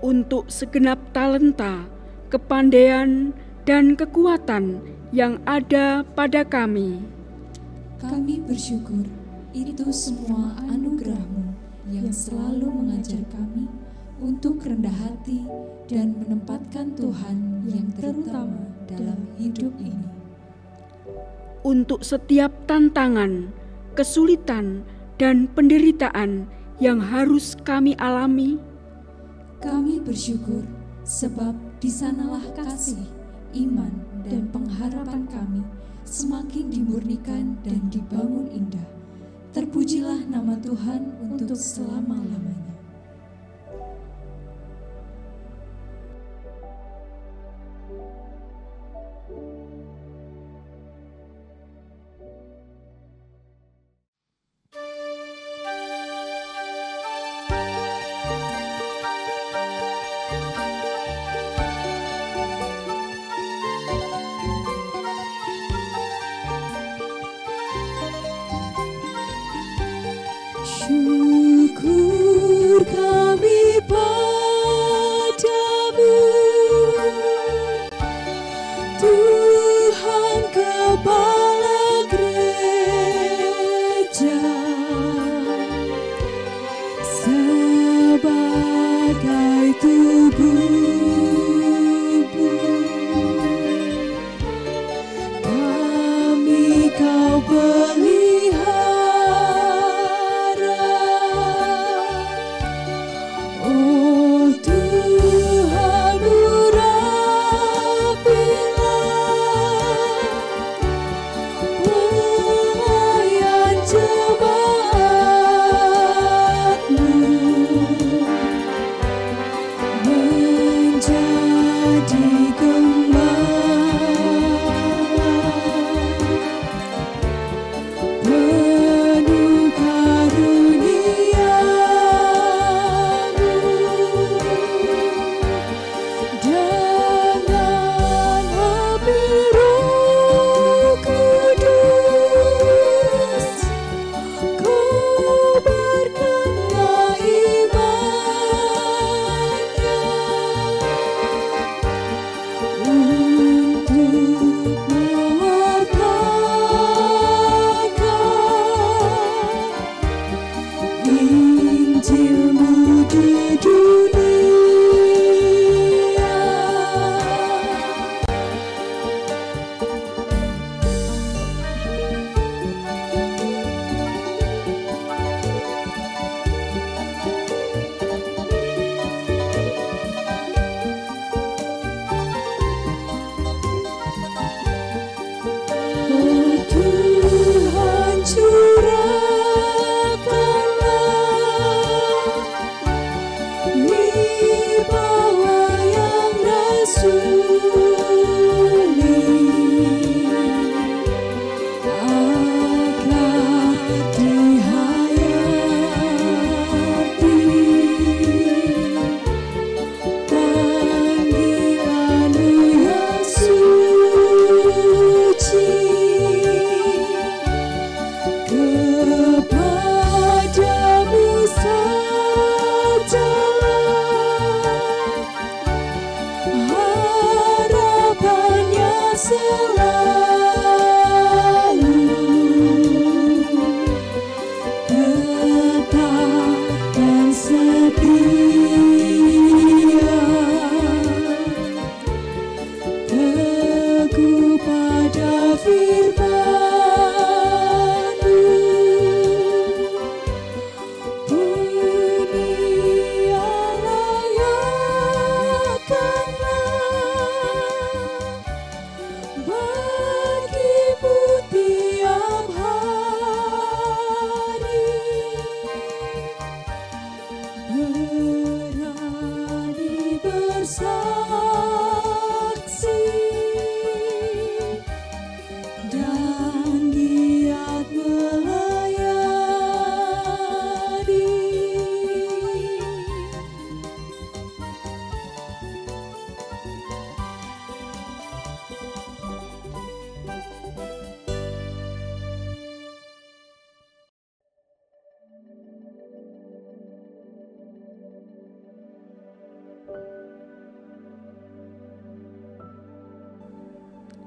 untuk segenap talenta, kepandaian, dan kekuatan yang ada pada kami. Kami bersyukur itu semua anugerah-Mu yang selalu mengajar kami untuk rendah hati dan menempatkan Tuhan yang terutama dalam hidup ini. Untuk setiap tantangan, kesulitan, dan penderitaan yang harus kami alami, kami bersyukur sebab di sanalah kasih, iman, dan pengharapan kami semakin dimurnikan dan dibangun indah. Terpujilah nama Tuhan untuk selama-lamanya. Syukur kami padamu, Tuhan Kepala Gereja, sebagai tubuh-Mu, kami Kau pelihara.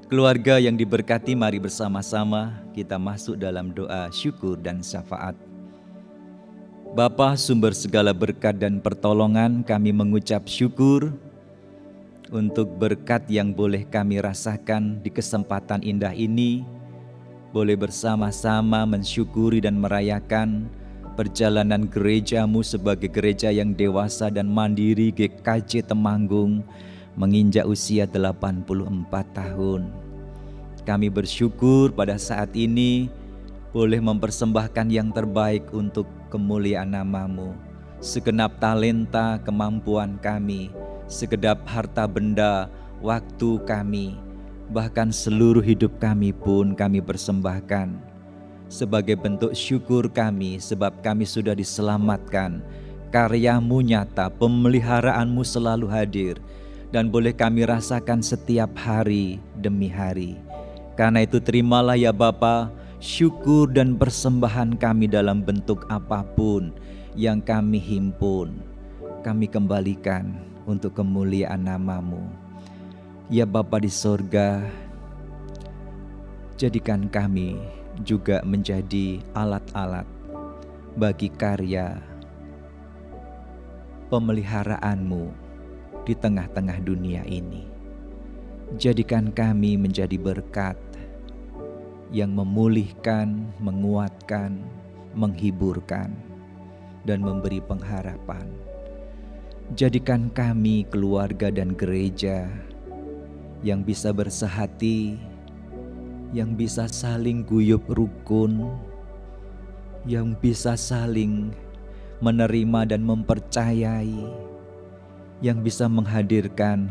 Keluarga yang diberkati, mari bersama-sama kita masuk dalam doa syukur dan syafaat. Bapa sumber segala berkat dan pertolongan, kami mengucap syukur untuk berkat yang boleh kami rasakan di kesempatan indah ini, boleh bersama-sama mensyukuri dan merayakan perjalanan gerejamu sebagai gereja yang dewasa dan mandiri GKJ Temanggung menginjak usia 84 tahun. Kami bersyukur pada saat ini boleh mempersembahkan yang terbaik untuk kemuliaan nama-Mu. Segenap talenta, kemampuan kami, segenap harta benda, waktu kami, bahkan seluruh hidup kami pun kami persembahkan sebagai bentuk syukur kami, sebab kami sudah diselamatkan. Karya-Mu nyata, pemeliharaanmu selalu hadir, dan boleh kami rasakan setiap hari demi hari. Karena itu terimalah ya Bapa, syukur dan persembahan kami dalam bentuk apapun yang kami himpun, kami kembalikan untuk kemuliaan nama-Mu. Ya Bapa di sorga, jadikan kami juga menjadi alat-alat bagi karya pemeliharaan-Mu di tengah-tengah dunia ini. Jadikan kami menjadi berkat yang memulihkan, menguatkan, menghiburkan, dan memberi pengharapan. Jadikan kami keluarga dan gereja yang bisa bersehati, yang bisa saling guyup rukun, yang bisa saling menerima dan mempercayai, yang bisa menghadirkan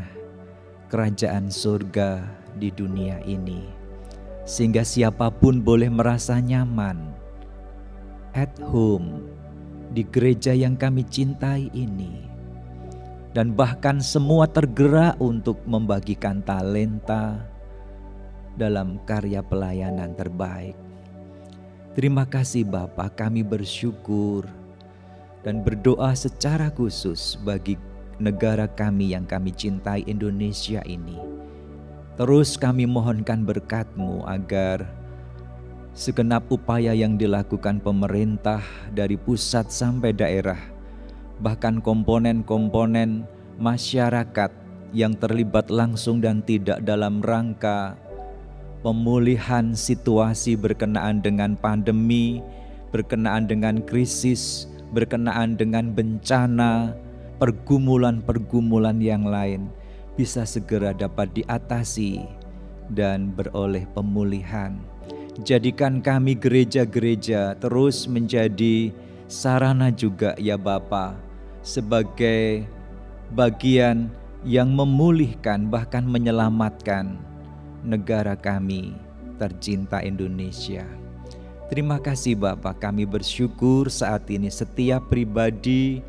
kerajaan surga di dunia ini, sehingga siapapun boleh merasa nyaman at home di gereja yang kami cintai ini, dan bahkan semua tergerak untuk membagikan talenta dalam karya pelayanan terbaik. Terima kasih Bapa, kami bersyukur dan berdoa secara khusus bagi negara kami yang kami cintai, Indonesia ini. Terus kami mohonkan berkat-Mu agar segenap upaya yang dilakukan pemerintah dari pusat sampai daerah, bahkan komponen-komponen masyarakat yang terlibat langsung dan tidak dalam rangka pemulihan situasi berkenaan dengan pandemi, berkenaan dengan krisis, berkenaan dengan bencana, pergumulan-pergumulan yang lain bisa segera dapat diatasi dan beroleh pemulihan. Jadikan kami gereja-gereja terus menjadi sarana juga ya Bapa, sebagai bagian yang memulihkan bahkan menyelamatkan negara kami tercinta Indonesia. Terima kasih Bapa, kami bersyukur saat ini setiap pribadi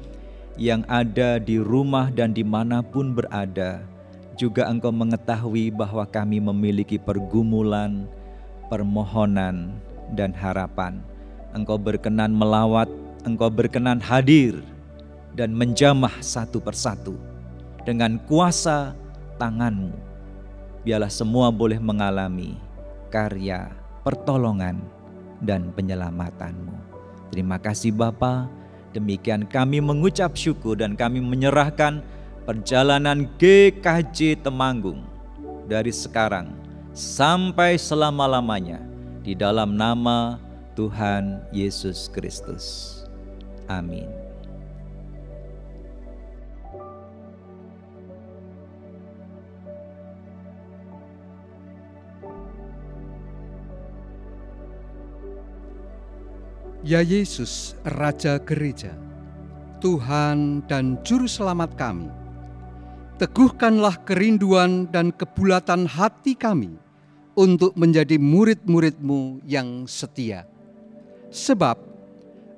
yang ada di rumah dan dimanapun berada, juga Engkau mengetahui bahwa kami memiliki pergumulan, permohonan, dan harapan. Engkau berkenan melawat, Engkau berkenan hadir dan menjamah satu persatu dengan kuasa tangan-Mu. Biarlah semua boleh mengalami karya pertolongan dan penyelamatan-Mu. Terima kasih Bapa. Demikian kami mengucap syukur dan kami menyerahkan perjalanan GKJ Temanggung dari sekarang sampai selama-lamanya di dalam nama Tuhan Yesus Kristus. Amin. Ya Yesus, Raja Gereja, Tuhan dan Juru Selamat kami, teguhkanlah kerinduan dan kebulatan hati kami untuk menjadi murid-murid-Mu yang setia. Sebab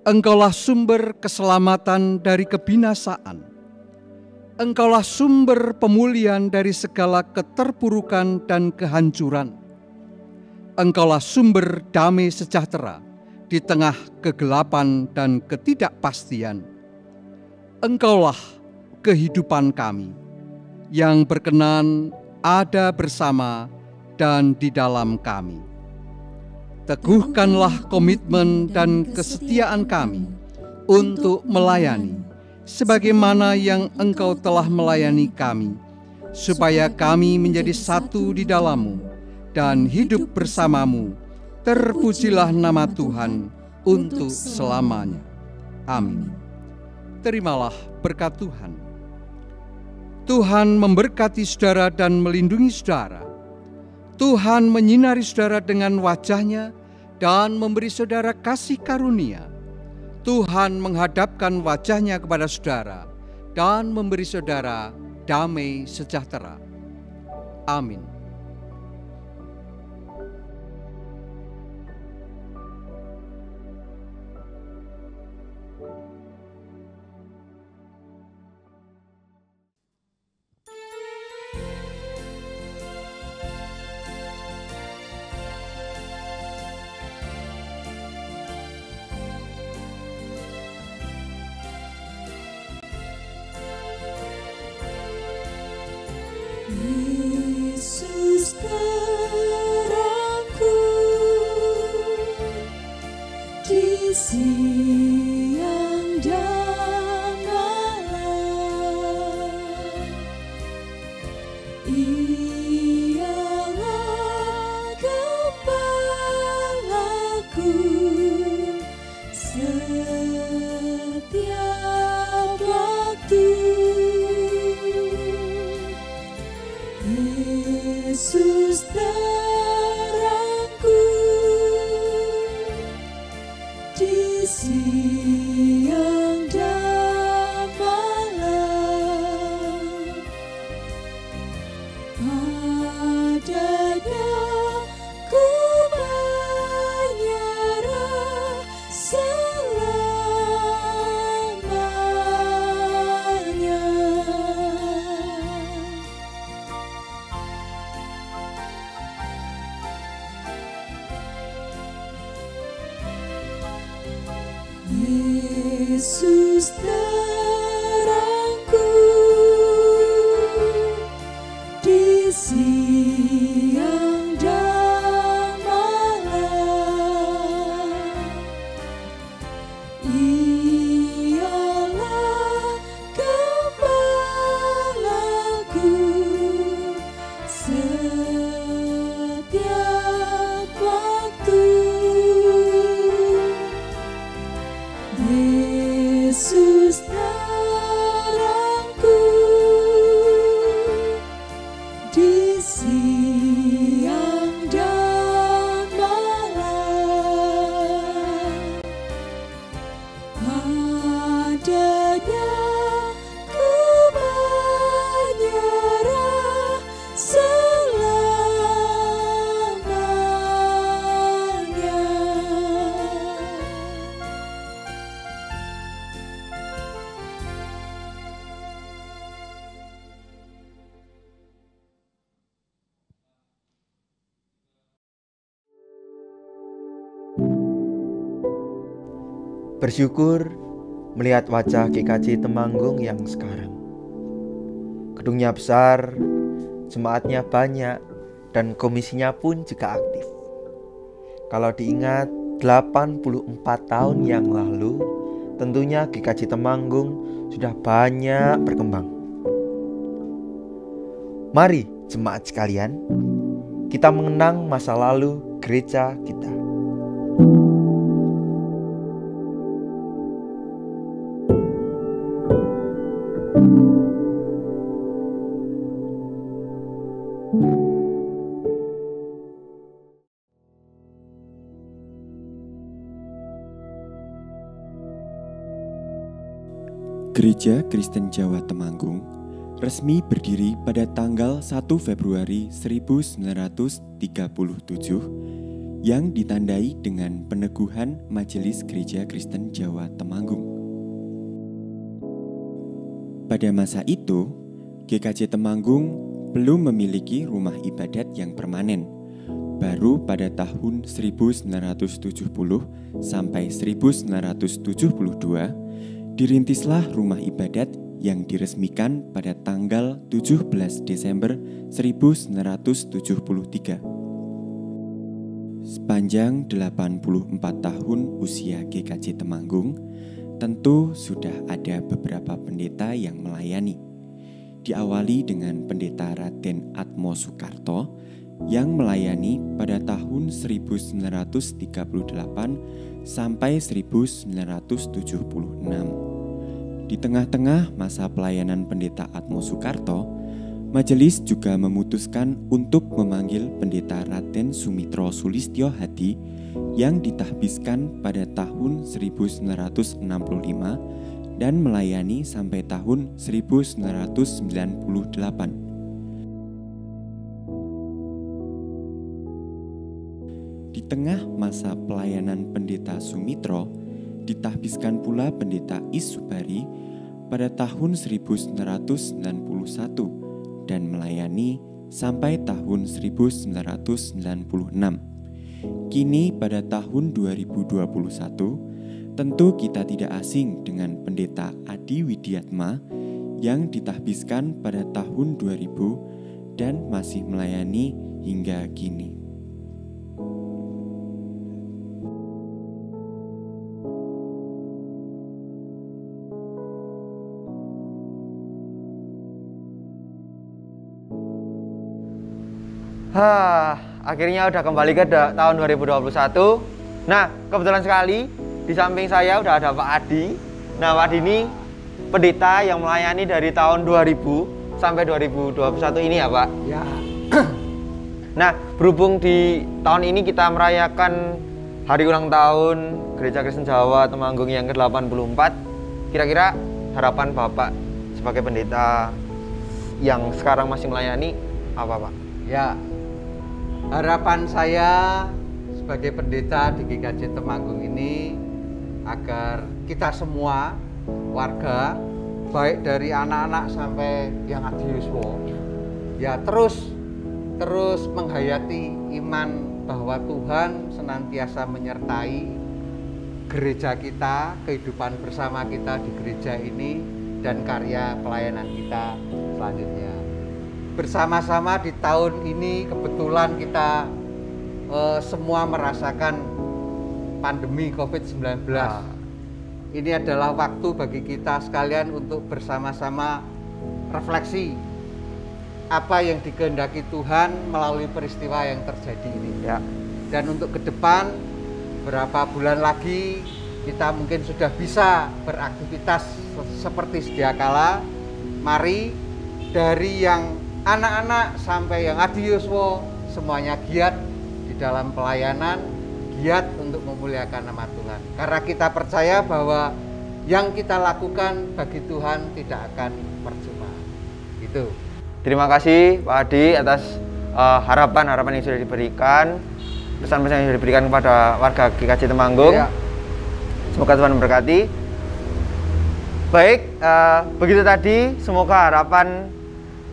Engkaulah sumber keselamatan dari kebinasaan. Engkaulah sumber pemulihan dari segala keterpurukan dan kehancuran. Engkaulah sumber damai sejahtera di tengah kegelapan dan ketidakpastian. Engkaulah kehidupan kami yang berkenan ada bersama dan di dalam kami. Teguhkanlah komitmen dan kesetiaan kami untuk melayani, sebagaimana yang Engkau telah melayani kami, supaya kami menjadi satu di dalam-Mu dan hidup bersama-Mu. Terpujilah nama Tuhan untuk selamanya. Amin. Terimalah berkat Tuhan. Tuhan memberkati saudara dan melindungi saudara. Tuhan menyinari saudara dengan wajah-Nya dan memberi saudara kasih karunia. Tuhan menghadapkan wajah-Nya kepada saudara dan memberi saudara damai sejahtera. Amin. Yesus terangku di siang dan malam, Ialah gembalaku setiap waktu. Yesus terangku di siang dan malam, padanya ku menyerah selamanya. Yesus terangku di siang dan malam, Ialah gembalaku setiap waktu. Yesus terangku di siang dan malam, padanya ku menyerah selamanya. Bersyukur melihat wajah GKJ Temanggung yang sekarang. Gedungnya besar, jemaatnya banyak, dan komisinya pun juga aktif. Kalau diingat 84 tahun yang lalu, tentunya GKJ Temanggung sudah banyak berkembang. Mari jemaat sekalian, kita mengenang masa lalu gereja kita. Gereja Kristen Jawa Temanggung resmi berdiri pada tanggal 1 Februari 1937 yang ditandai dengan peneguhan Majelis Gereja Kristen Jawa Temanggung. Pada masa itu, GKJ Temanggung belum memiliki rumah ibadat yang permanen. Baru pada tahun 1970 sampai 1972 dirintislah rumah ibadat yang diresmikan pada tanggal 17 Desember 1973. Sepanjang 84 tahun usia GKJ Temanggung, tentu sudah ada beberapa pendeta yang melayani. Diawali dengan Pendeta Raden Atmo Soekarto yang melayani pada tahun 1938 sampai 1976. Di tengah-tengah masa pelayanan Pendeta Atmo Soekarto, majelis juga memutuskan untuk memanggil Pendeta Raden Sumitro Sulistyo Hadi yang ditahbiskan pada tahun 1965 dan melayani sampai tahun 1998. Di tengah masa pelayanan Pendeta Sumitro, ditahbiskan pula Pendeta Isubari pada tahun 1991 dan melayani sampai tahun 1996. Kini pada tahun 2021, tentu kita tidak asing dengan Pendeta Adi Widiatma yang ditahbiskan pada tahun 2000 dan masih melayani hingga kini. Akhirnya udah kembali ke tahun 2021. Nah, kebetulan sekali di samping saya udah ada Pak Adi. Nah, Pak Adi ini pendeta yang melayani dari tahun 2000 sampai 2021 ini ya, Pak? Ya. Nah, berhubung di tahun ini kita merayakan hari ulang tahun Gereja Kristen Jawa Temanggung yang ke-84, kira-kira harapan Bapak sebagai pendeta yang sekarang masih melayani apa, Pak? Ya, harapan saya sebagai pendeta di GKJ Temanggung ini agar kita semua warga, baik dari anak-anak sampai yang adiuswo, ya terus menghayati iman bahwa Tuhan senantiasa menyertai gereja kita, kehidupan bersama kita di gereja ini, dan karya pelayanan kita selanjutnya. Bersama-sama di tahun ini kebetulan kita semua merasakan pandemi COVID-19. Ini adalah waktu bagi kita sekalian untuk bersama-sama refleksi apa yang dikehendaki Tuhan melalui peristiwa yang terjadi ini. Ya. Dan untuk ke depan, berapa bulan lagi kita mungkin sudah bisa beraktivitas seperti sedia kala. Mari dari yang anak-anak sampai yang adiuswo, semuanya giat di dalam pelayanan, giat untuk memuliakan nama Tuhan. Karena kita percaya bahwa yang kita lakukan bagi Tuhan tidak akan percuma. Gitu. Terima kasih Pak Adi atas harapan-harapan yang sudah diberikan, pesan-pesan yang sudah diberikan kepada warga GKJ Temanggung. Ya. Semoga Tuhan memberkati. Baik, begitu tadi, semoga harapan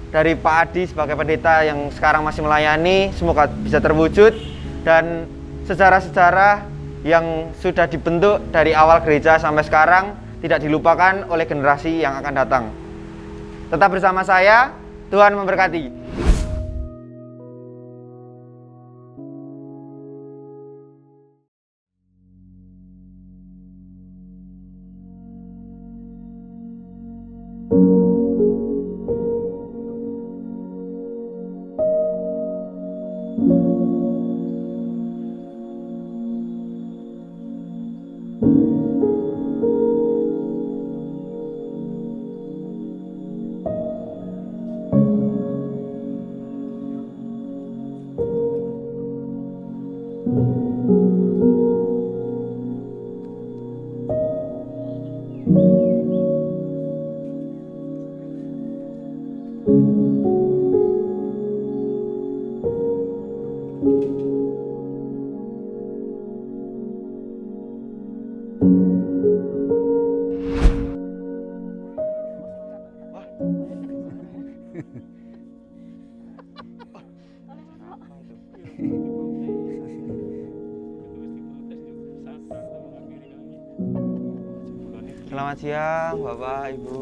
dari Pak Adi sebagai pendeta yang sekarang masih melayani semoga bisa terwujud, dan sejarah-sejarah yang sudah dibentuk dari awal gereja sampai sekarang tidak dilupakan oleh generasi yang akan datang. Tetap bersama saya, Tuhan memberkati. Selamat siang, Bapak, Ibu.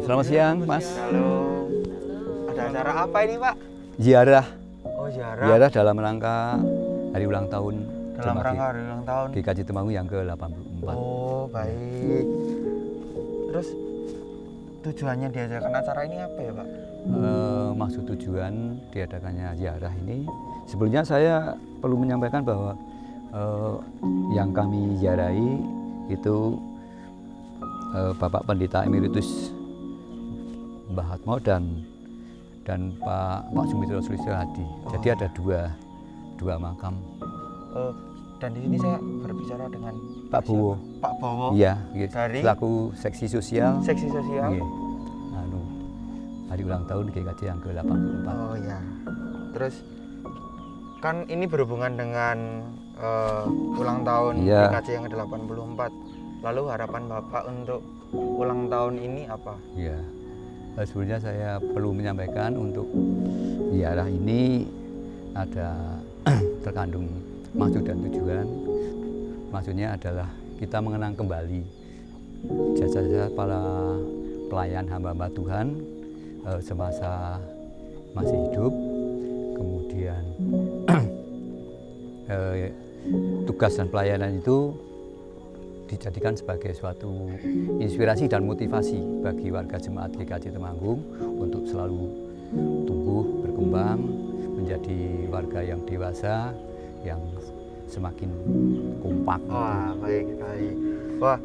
Selamat siang, Mas. Halo. Ada acara apa ini, Pak? Ziarah. Oh, ziarah. Ziarah dalam rangka hari ulang tahun. Dalam rangka hari ulang tahun GKJ Temanggung yang ke-84. Oh, baik. Terus tujuannya diadakan acara ini apa ya, Pak? Maksud tujuan diadakannya ziarah ini, sebelumnya saya perlu menyampaikan bahwa yang kami ziarahi itu Bapak Pendeta Emeritus Mbah Hatmo dan Pak Sumitro Sulistyo Hadi. Jadi ada dua makam. Dan di sini saya berbicara dengan Pak Bowo. Pak Bowo. Iya, dari selaku seksi sosial. Seksi sosial. Iya. Hari ulang tahun GKJ yang ke-84. Oh ya. Terus kan ini berhubungan dengan ulang tahun GKJ yang ke-84. Lalu harapan Bapak untuk ulang tahun ini apa? Iya. Sebelumnya saya perlu menyampaikan untuk ziarah ini ada terkandung maksud dan tujuan. Maksudnya adalah kita mengenang kembali jasa-jasa para pelayan hamba-hamba Tuhan semasa masih hidup, kemudian tugas dan pelayanan itu dijadikan sebagai suatu inspirasi dan motivasi bagi warga jemaat GKJ Temanggung untuk selalu tumbuh, berkembang, menjadi warga yang dewasa, yang semakin kompak. Wah, baik. Wah,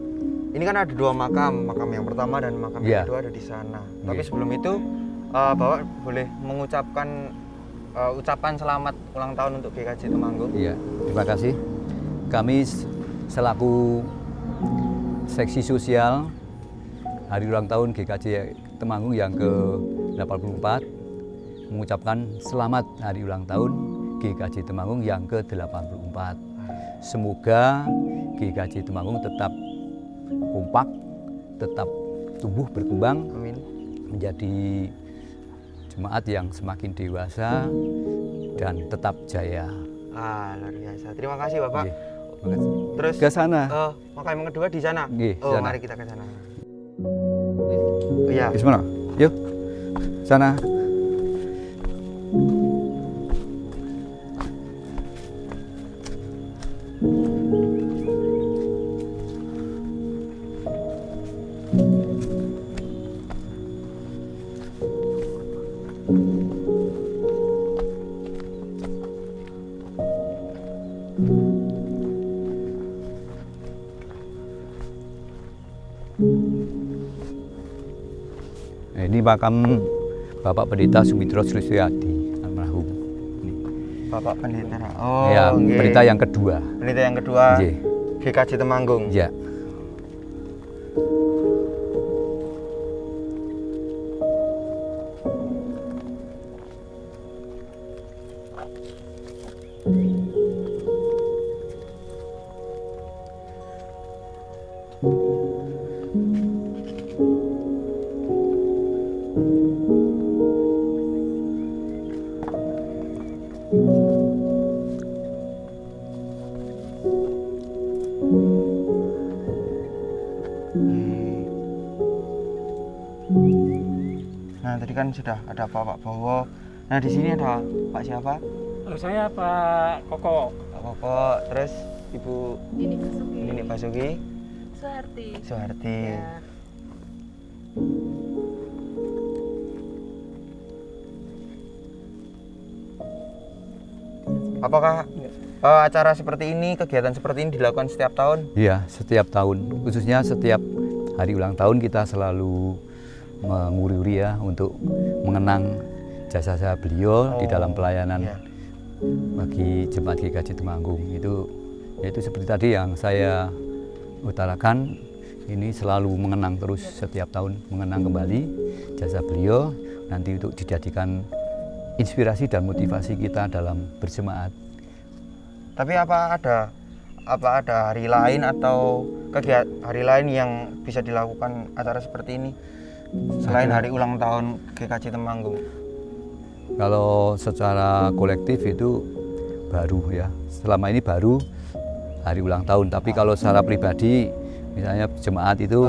ini kan ada dua makam yang pertama dan makam yang kedua ada di sana. Tapi sebelum itu, Bapak boleh mengucapkan ucapan selamat ulang tahun untuk GKJ Temanggung. Iya, terima kasih. Kami selaku seksi sosial hari ulang tahun GKJ Temanggung yang ke-84 mengucapkan selamat hari ulang tahun GKJ Temanggung yang ke-84. Semoga GKJ Temanggung tetap kompak, tetap tumbuh berkembang, amin, menjadi jemaat yang semakin dewasa dan tetap jaya. Luar biasa. Terima kasih, Bapak. Terus ke sana. Makam yang kedua di sana. Sana. Mari kita ke sana. Iya. Bismillah. Yuk. Sana. Ini makam Bapak Pendeta Sumitro Sulistyo Hadi almarhum. Bapak Pendeta. Oh, ya, Pendeta yang kedua. Pendeta yang kedua. GKJ Temanggung. Iya. Nah, tadi kan sudah ada Pak Bowo. Nah, di sini ada Pak siapa? Saya Pak Koko. Pak Koko, terus Ibu Nini Basuki. Soeharti. Ya. Apakah acara seperti ini, kegiatan seperti ini dilakukan setiap tahun? Iya, setiap tahun. Khususnya setiap hari ulang tahun kita selalu menguri-uri ya untuk mengenang jasa-jasa beliau di dalam pelayanan bagi jemaat GKJ Temanggung. Yaitu seperti tadi yang saya utarakan, ini selalu mengenang terus setiap tahun, mengenang kembali jasa beliau nanti untuk dijadikan inspirasi dan motivasi kita dalam berjemaat. Tapi apa ada hari lain atau kegiatan hari lain yang bisa dilakukan acara seperti ini selain hari ulang tahun GKJ Temanggung? Kalau secara kolektif itu baru ya, selama ini baru hari ulang tahun. Tapi kalau secara pribadi Misalnya jemaat itu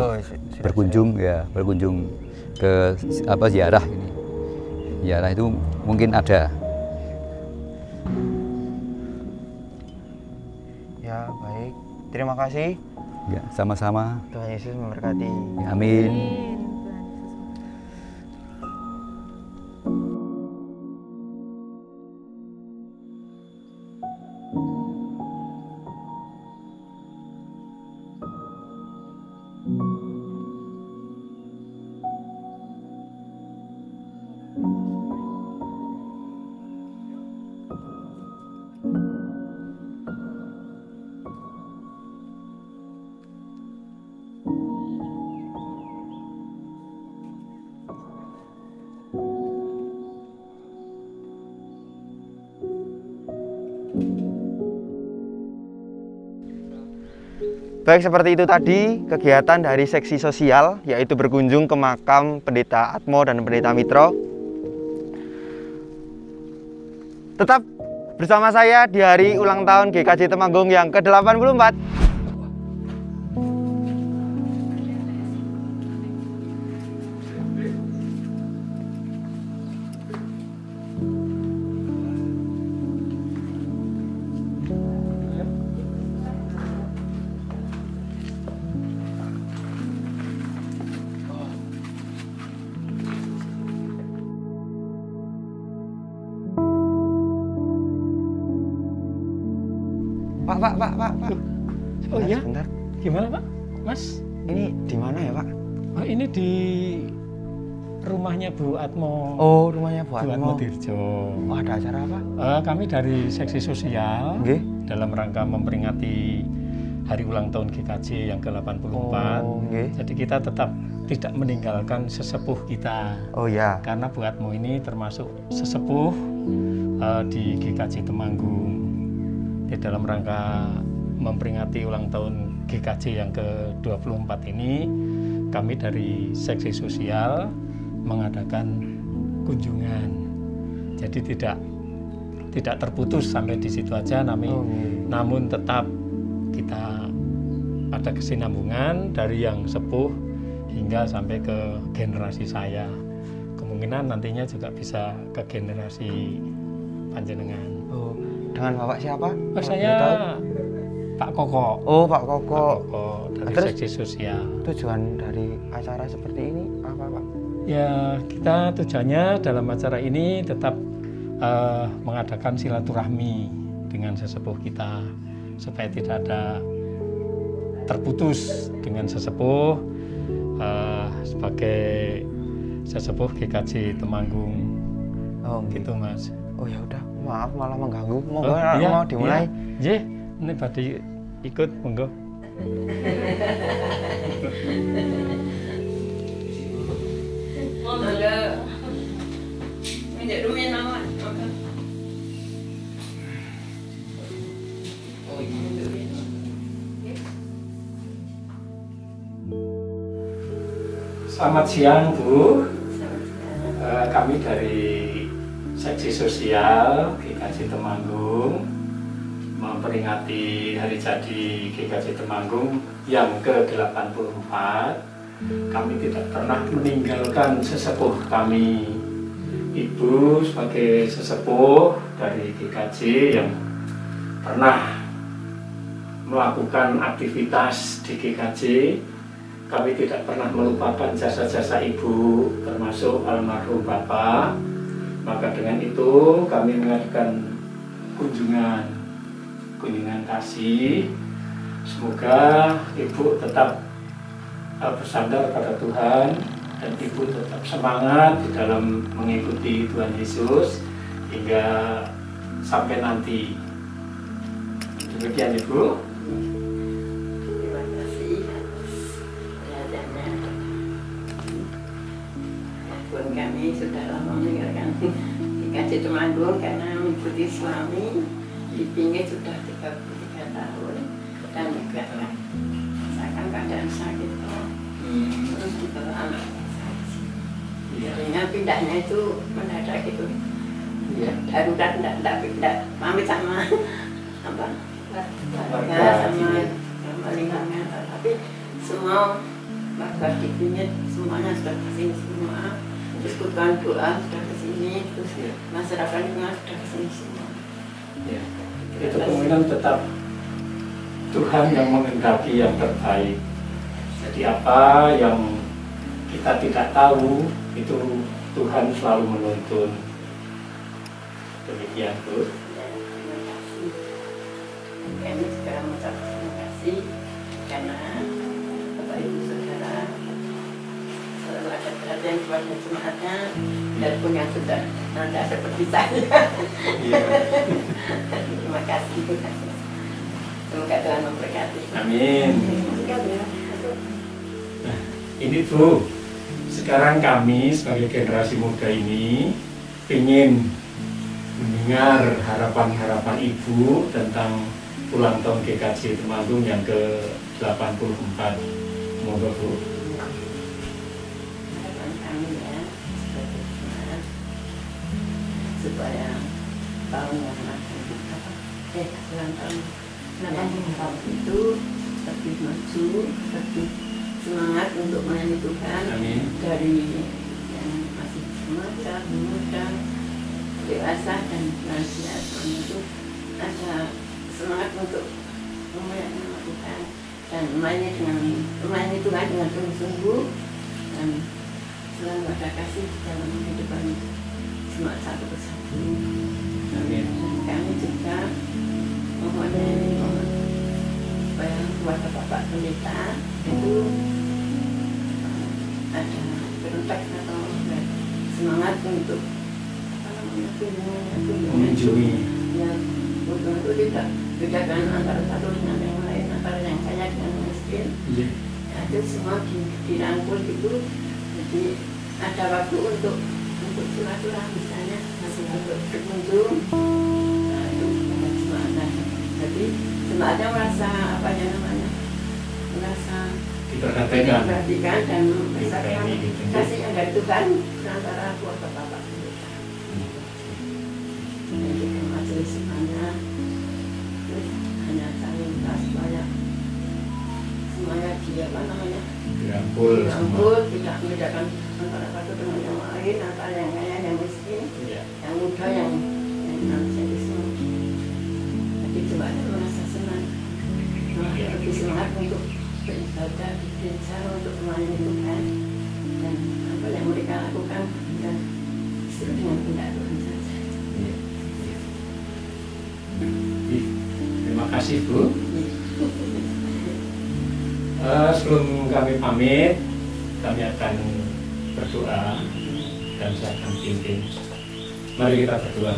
berkunjung ke ziarah ini. Ziarah itu mungkin ada. Ya, baik. Terima kasih. Ya, sama-sama. Tuhan Yesus memberkati. Ya, amin. Baik, seperti itu tadi kegiatan dari seksi sosial, yaitu berkunjung ke makam Pendeta Atmo dan Pendeta Mitro. Tetap bersama saya di hari ulang tahun GKJ Temanggung yang ke-84. Pak. Oh iya? Sebentar. Gimana Pak? Mas? Ini di mana ya Pak? Oh, ini di rumahnya Bu Atmo. Oh, rumahnya Bu Atmo. Bu Atmo Dirjo. Oh, ada acara apa? Kami dari seksi sosial dalam rangka memperingati hari ulang tahun GKJ yang ke-84. Jadi kita tetap tidak meninggalkan sesepuh kita. Oh ya. Karena Bu Atmo ini termasuk sesepuh di GKJ Temanggung. Di dalam rangka memperingati ulang tahun GKJ yang ke-24 ini, kami dari seksi sosial mengadakan kunjungan. Jadi tidak terputus sampai di situ aja, namun tetap kita ada kesinambungan dari yang sepuh hingga sampai ke generasi saya. Kemungkinan nantinya juga bisa ke generasi panjenengan. Dengan Bapak siapa? Oh, saya Pak Koko. Oh, Pak Koko. Pak Koko dari seksi sosial. Tujuan dari acara seperti ini apa, Pak? Ya, kita tujuannya dalam acara ini tetap mengadakan silaturahmi dengan sesepuh kita supaya tidak ada terputus dengan sesepuh sebagai sesepuh GKJ Temanggung. Oh, gitu Mas. Oh ya udah, maaf malah mengganggu. Monggo mau dimulai. Iya. Ini pada ikut monggo. Selamat siang Bu. Kami dari seksi sosial GKJ Temanggung memperingati hari jadi GKJ Temanggung yang ke-84. Kami tidak pernah meninggalkan sesepuh kami. Ibu sebagai sesepuh dari GKJ yang pernah melakukan aktivitas di GKJ, kami tidak pernah melupakan jasa-jasa ibu, termasuk almarhum Bapak. Maka dengan itu kami mengadakan kunjungan kasih. Semoga ibu tetap bersandar pada Tuhan dan ibu tetap semangat di dalam mengikuti Tuhan Yesus hingga sampai nanti. Demikian Ibu. Terima kasih perhatiannya. Pun kami sudah lama meninggalkan GKJ Temanggung karena mengikuti suami. Di pinggir sudah 33 tahun dan juga merasakan keadaan sakit terus dibawa anak sehingga pindahnya itu mendadak itu darurat tidak pamit sama apa sama paling ngantar, tapi semua warga di Kunyit semuanya sudah kesini semua. Terus kutuan doa sudah kesini, terus masyarakat juga sudah kesini semua. Ya, itu kemungkinan tetap Tuhan yang menghendaki yang terbaik. Jadi apa yang kita tidak tahu itu Tuhan selalu menuntun. Demikian, Bu. Kami juga mengucapkan terima kasih karena Bapak Ibu Saudara selalu ada perhatian kepada jemaatnya, dan pun yang sudah Anda seperti saya. Terima kasih. Semoga Tuhan memberkati. Amin. Nah, ini Bu, sekarang kami sebagai generasi muda ini ingin mendengar harapan-harapan Ibu tentang ulang tahun GKJ Temanggung yang ke-84. Semoga Bu. Harapan kami ya, sebagai jemaat, supaya tahun yang akan ulang tahun 84 itu lebih maju, lebih semangat untuk melayani Tuhan. Amin. Dari yang masih remaja, muda, dewasa dan lansia, semuanya itu ada semangat untuk melayani Tuhan dan melayani Tuhan dengan sungguh-sungguh, dan selalu ada kasih dalam kehidupan jemaat satu persatu. Amin. Dan kami juga mohon supaya keluarga Bapak Pendeta itu ada berontak atau semangat untuk mengunjungi. Ya, untuk tidak bedakan antara satu dengan yang lain, antara yang kaya dengan yang miskin. Ya, itu semua dirangkul gitu. Jadi ada waktu untuk silaturahmi misalnya, masih untuk berkunjung. Nah, itu ada jemaat. Jadi jemaatnya merasa merasa diperhatikan dan merasakan kasih yang dari Tuhan antara keluarga Bapak Pendeta. Jadi majelis semuanya hanya saling supaya semuanya dirangkul, tidak membedakan antara satu dengan yang lain, antara yang kaya yang miskin, yang muda yang lansia semua. Jadi jemaatnya merasa senang, lebih semangat untuk beribadah di gereja, untuk melayani Tuhan, dan apa yang mereka lakukan dan sesuai dengan kehendak Tuhan saja. Terima kasih Bu. Sebelum kami pamit, kami akan berdoa dan saya akan pimpin. Mari kita berdoa.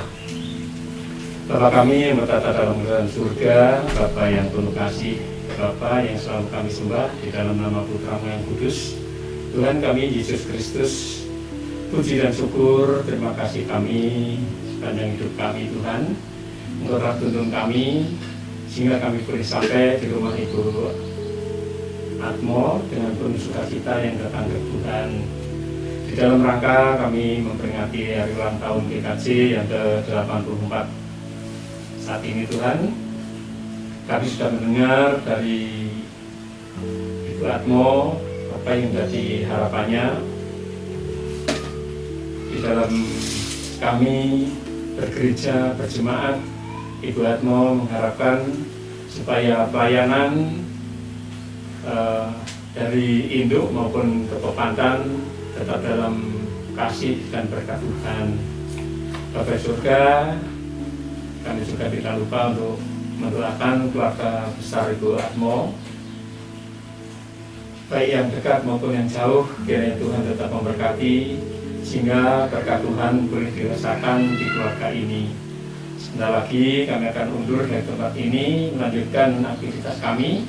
Bapa kami yang bertata dalam kerajaan surga, Bapa yang penuh kasih, Bapa yang selalu kami sembah di dalam nama Putra-Mu yang kudus, Tuhan kami Yesus Kristus, puji dan syukur, terima kasih kami sepanjang hidup kami Tuhan. Engkau telah tuntun kami sehingga kami boleh sampai di rumah Ibu Atmo dengan penuh sukacita yang datang ke Tuhan. Di dalam rangka kami memperingati hari ulang tahun GKJ yang ke-84 saat ini Tuhan, kami sudah mendengar dari Ibu Atmo apa yang menjadi harapannya di dalam kami bergereja berjemaat. Ibu Atmo mengharapkan supaya pelayanan dari induk maupun kepepantan tetap dalam kasih dan berkat Tuhan. Bapa surga, kami juga tidak lupa untuk mendoakan keluarga besar Ibu Atmo, baik yang dekat maupun yang jauh, kiranya Tuhan tetap memberkati sehingga berkat Tuhan boleh dirasakan di keluarga ini. Sebentar lagi kami akan undur dari tempat ini, melanjutkan aktivitas kami.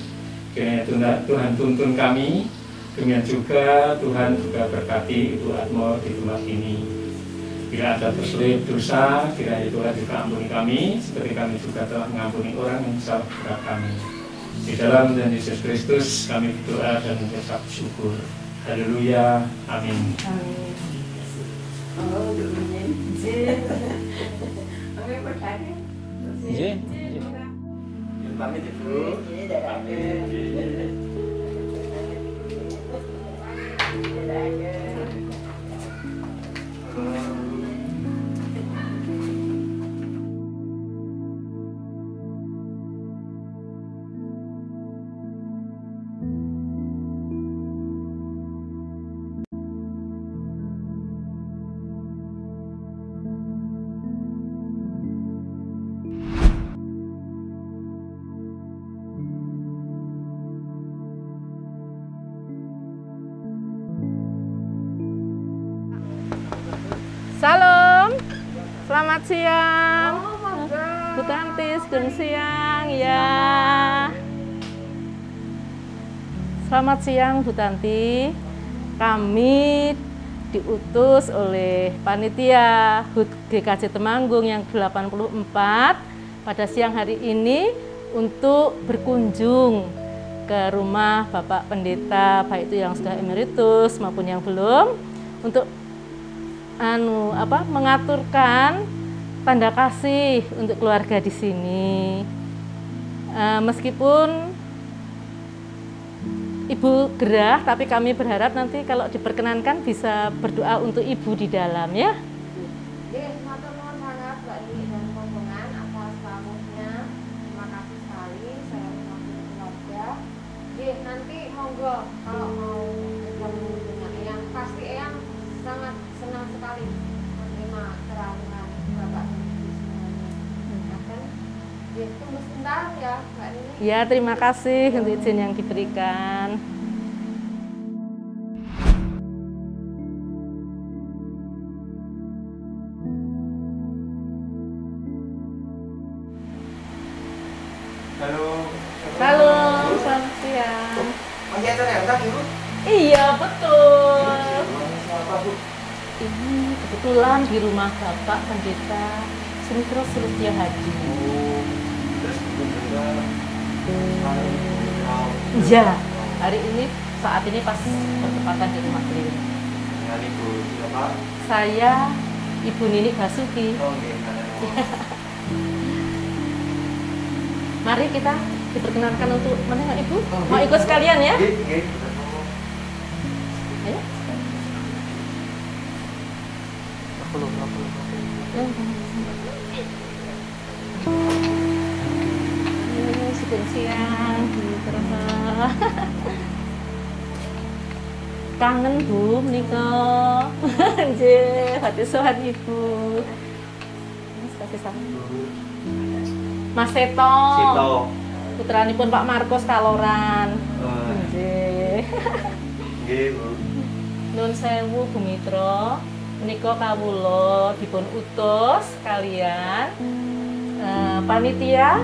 Kiranya Tuhan tuntun kami, demikian juga Tuhan juga berkati Ibu Atmo di tempat ini. Bila ada terselip dosa, kiranya Tuhan juga ampuni kami, seperti kami juga telah mengampuni orang yang salah berat kami. Di dalam dan Yesus Kristus kami berdoa dan mengucap syukur. Haleluya, amin. Amin. Pamit Ibu. Pamit. Salam, selamat siang. Bu Tanti, selamat siang ya. Selamat siang Bu Tanti. Kami diutus oleh panitia HUT GKJ Temanggung yang 84 pada siang hari ini untuk berkunjung ke rumah Bapak Pendeta, baik itu yang sudah emeritus maupun yang belum, untuk mengaturkan tanda kasih untuk keluarga di sini. Meskipun Ibu gerah, tapi kami berharap nanti kalau diperkenankan bisa berdoa untuk Ibu di dalam ya. Matur nuwun sangat Mbak Nini dan rombongan atas tamunya. Terima kasih sekali saya mewakili keluarga. Nanti monggo kalau mau bertemu dengan Eyang, pasti Eyang sangat senang sekali menerima keterangan Bapak Ibu semuanya. Akan tunggu sebentar ya Mbak Nini. Ya, terima kasih untuk izin yang diberikan. Halo. Halo, selamat siang. Masih ada yang Ibu? Iya, betul. Ini kebetulan di rumah Bapak Pendeta Sumitro Sulistyo Hadi. Iya, hari ini saat ini pas bertepatan di rumah beliau. Dengan Ibu siapa? Saya Ibu Nini Basuki. Oh, iya. Mari kita diperkenankan untuk menengok Ibu. Mau ikut sekalian ya? Ayo. Sudah siang, terasa kangen Bu menika. Nggih, hati sowan Ibu. Mas Seto. Putranipun Pak Marcos Kaloran. Nggih. Nggih, Bu. Nun sewu Bu Mitra. Menika kawula dipun utus kalian panitia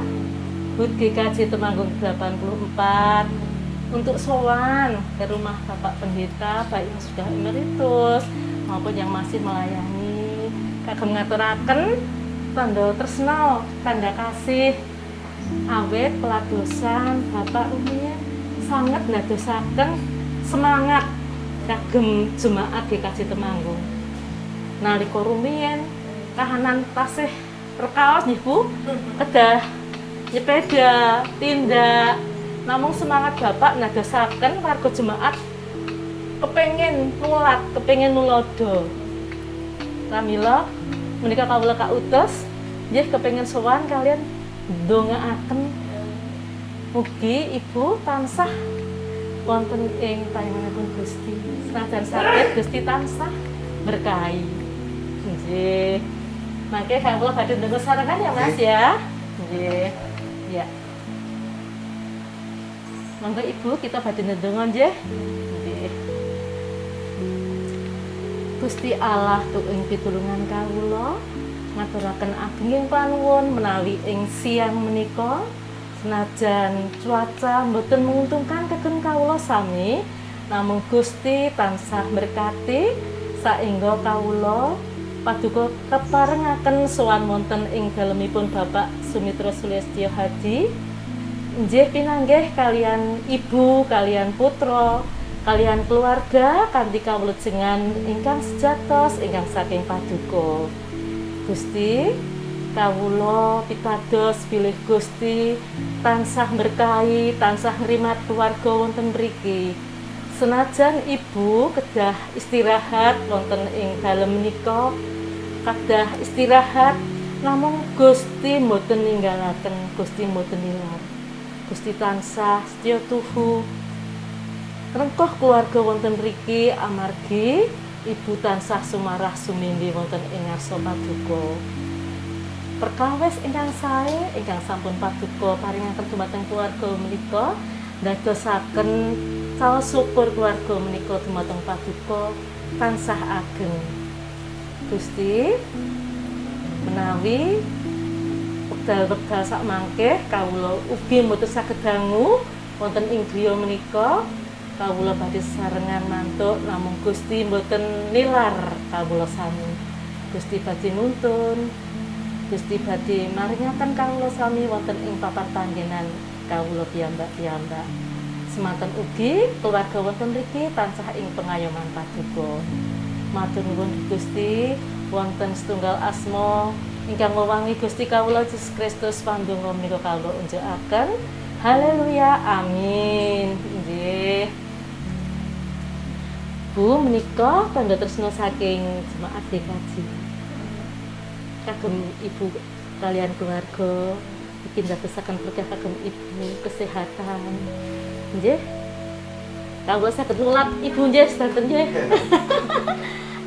HUT GKJ Temanggung 84 untuk sowan ke rumah Bapak Pendeta, baik yang sudah emeritus maupun yang masih melayani. Kagem ngaturaken tanda tresna, tanda kasih awet peladosan Bapak rumiyin sangat ndadosaken semangat kagem jemaat GKJ Temanggung. Nalika rumiyin kahanan tasih rekaos nggih Bu, kedah nyepeda, tindak, namung semangat Bapak ndadosaken warga jemaat kepengin nulat, kepengin nulodo. Pramila menika kawula kautus nggih kepengin sowan kalian ndongaaken mugi Ibu tansah wonten ing payanganipun Gusti. Senajan saged Gusti tansah berkahi. Nggih. Mangke kawula badhe ndonga sarangan ya Mas ya. Nggih. Ya. Monggo Ibu kita badhe ndonga nggih. Nggih. Gusti Allah ing pitulungan kawula ngaturaken agenging panuwun menawi ing siang menika senajan cuaca mboten menguntungkan kagem kawula sami, namung Gusti tansah berkati saengga kawula paduka keparengaken sowan wonten ing dalemipun Bapak Sumitro Sulistyo Hadi. Nggih pinanggih kalian Ibu, kalian putra, kalian keluarga kanthi kawulujengan ingkang sejatos ingkang saking paduka. Gusti kawula pitados bilih Gusti tansah berkahi, tansah ngrimat keluarga wonten mriki. Senajan Ibu kedah istirahat wonten ing dalem menika, kedah istirahat namung Gusti mboten ninggalaken, Gusti mboten nilar. Gusti tansah setya tuhu rengkuh keluarga wonten mriki amargi Ibu tansah sumarah sumindi wonten ing ngarsa paduka. Perkawis ingkang sae ingkang sampun paduka paringaken dumateng keluarga menika ndadosaken saos syukur keluarga menika dumateng paduka tansah ageng. Gusti menawi wekdal-wekdal sak mangke kawula ugi mboten saged dangu wonten ing griya menika, kawula badhe sarengan mantuk namung Gusti mboten nilar kawula sami. Gusti badhe nuntun, Gusti badhe maringaken kawula sami wonten ing papan panggenan kawula piyambak-piyambak. Semanten ugi keluarga wonten mriki tansah ing pengayoman paduka. Matur nuwun Gusti, wonten setunggal asma ingkang wewangi Gusti kawula Yesus Kristus pandonga menika kawula unjukaken. Haleluya, amin. Nggih. Bu menika tanda tresna saking jemaat GKJ. Kagem Ibu kalian keluarga iki ndadosaken berkah kagem Ibu kesehatan. Nggih. Kawula saged nulat Ibu nggih sedanten nggih.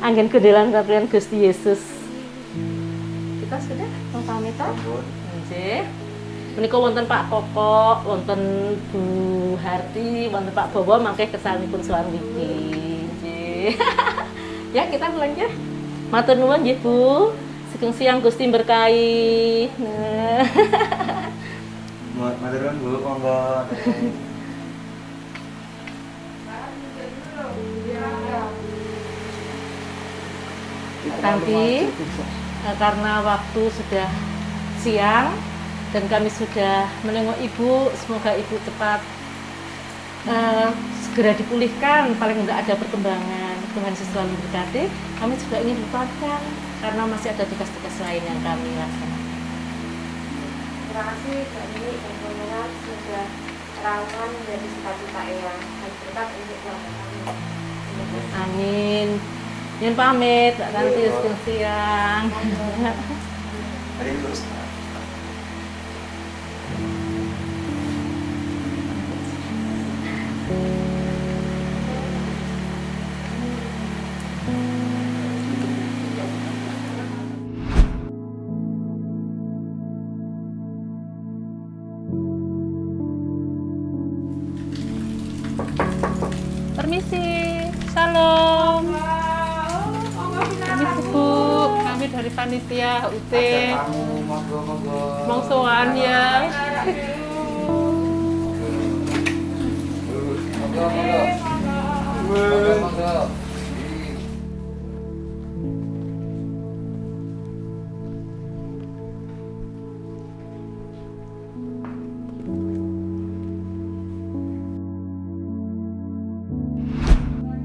Anggen kedelan kalian Gusti Yesus. Kita sudah pamitan. Nggih. Menika wonten Pak Koko, wonten Bu Harti, wonten Pak Bowo mangke kesanipun suwarwiki. Nggih. Ya kita pulang ya. Matur nuwun nggih Bu. Sugeng siang Gusti berkahi. Nah. Matur nuwun Bu, monggo. Nanti karena waktu sudah siang dan kami sudah menengok Ibu, semoga Ibu cepat segera dipulihkan, paling tidak ada perkembangan. Tuhan Yesus selalu berkati. Kami juga ingin lupakan karena masih ada tugas-tugas lain yang kami laksanakan. Terima kasih Mbak Nini dan Rombongan sudah terangan menjadi cita-cita yang berkat untuk keluarga kami. Amin. Yang pamit, nanti siang. Hari terus. Permisi, salam. Permisi Bu, kami dari panitia UT. Mongsoan ya.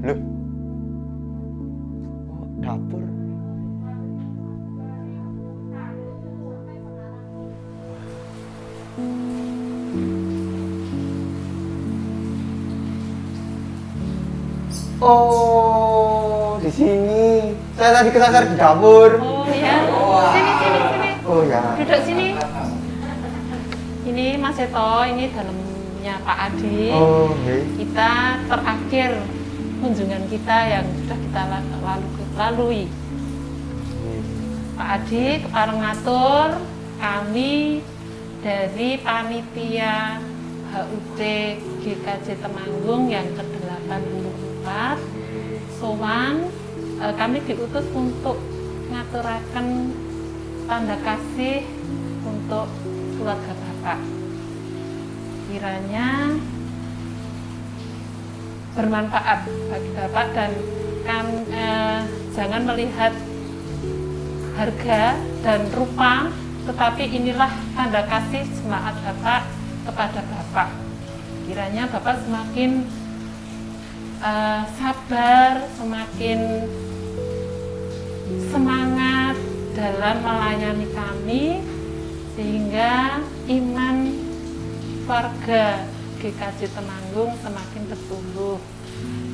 Loh, dapur. Oh, di sini. Saya tadi kesasar di dapur. Oh ya. Sini. Oh ya. Duduk sini. Ini Mas Seto, ini dalamnya Pak Adi. Oh, okay. Kita terakhir kunjungan kita yang sudah kita lalui. Pak Adi, kepareng ngatur, kami dari panitia HUT GKJ Temanggung yang ke-84 sowan, kami diutus untuk ngaturaken tanda kasih untuk keluarga Bapak. Kiranya bermanfaat bagi Bapak dan jangan melihat harga dan rupa, tetapi inilah tanda kasih jemaat Bapak kepada Bapak. Kiranya Bapak semakin sabar, semakin semangat dalam melayani kami, sehingga iman warga GKJ Temanggung semakin bertumbuh.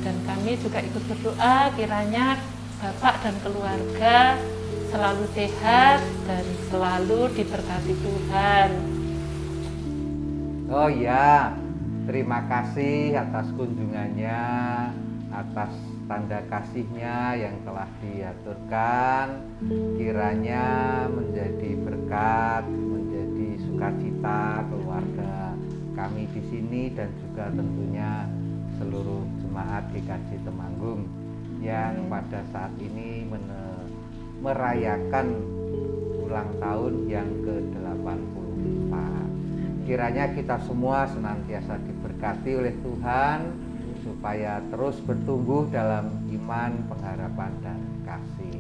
Dan kami juga ikut berdoa kiranya Bapak dan keluarga selalu sehat dan selalu diberkati Tuhan. Oh ya, terima kasih atas kunjungannya, atas tanda kasihnya yang telah diaturkan. Kiranya menjadi berkat, menjadi sukacita keluarga kami di sini dan juga tentunya seluruh jemaat GKJ Temanggung yang pada saat ini merayakan ulang tahun yang ke-84. Kiranya kita semua senantiasa diberkati oleh Tuhan supaya terus bertumbuh dalam iman, pengharapan, dan kasih.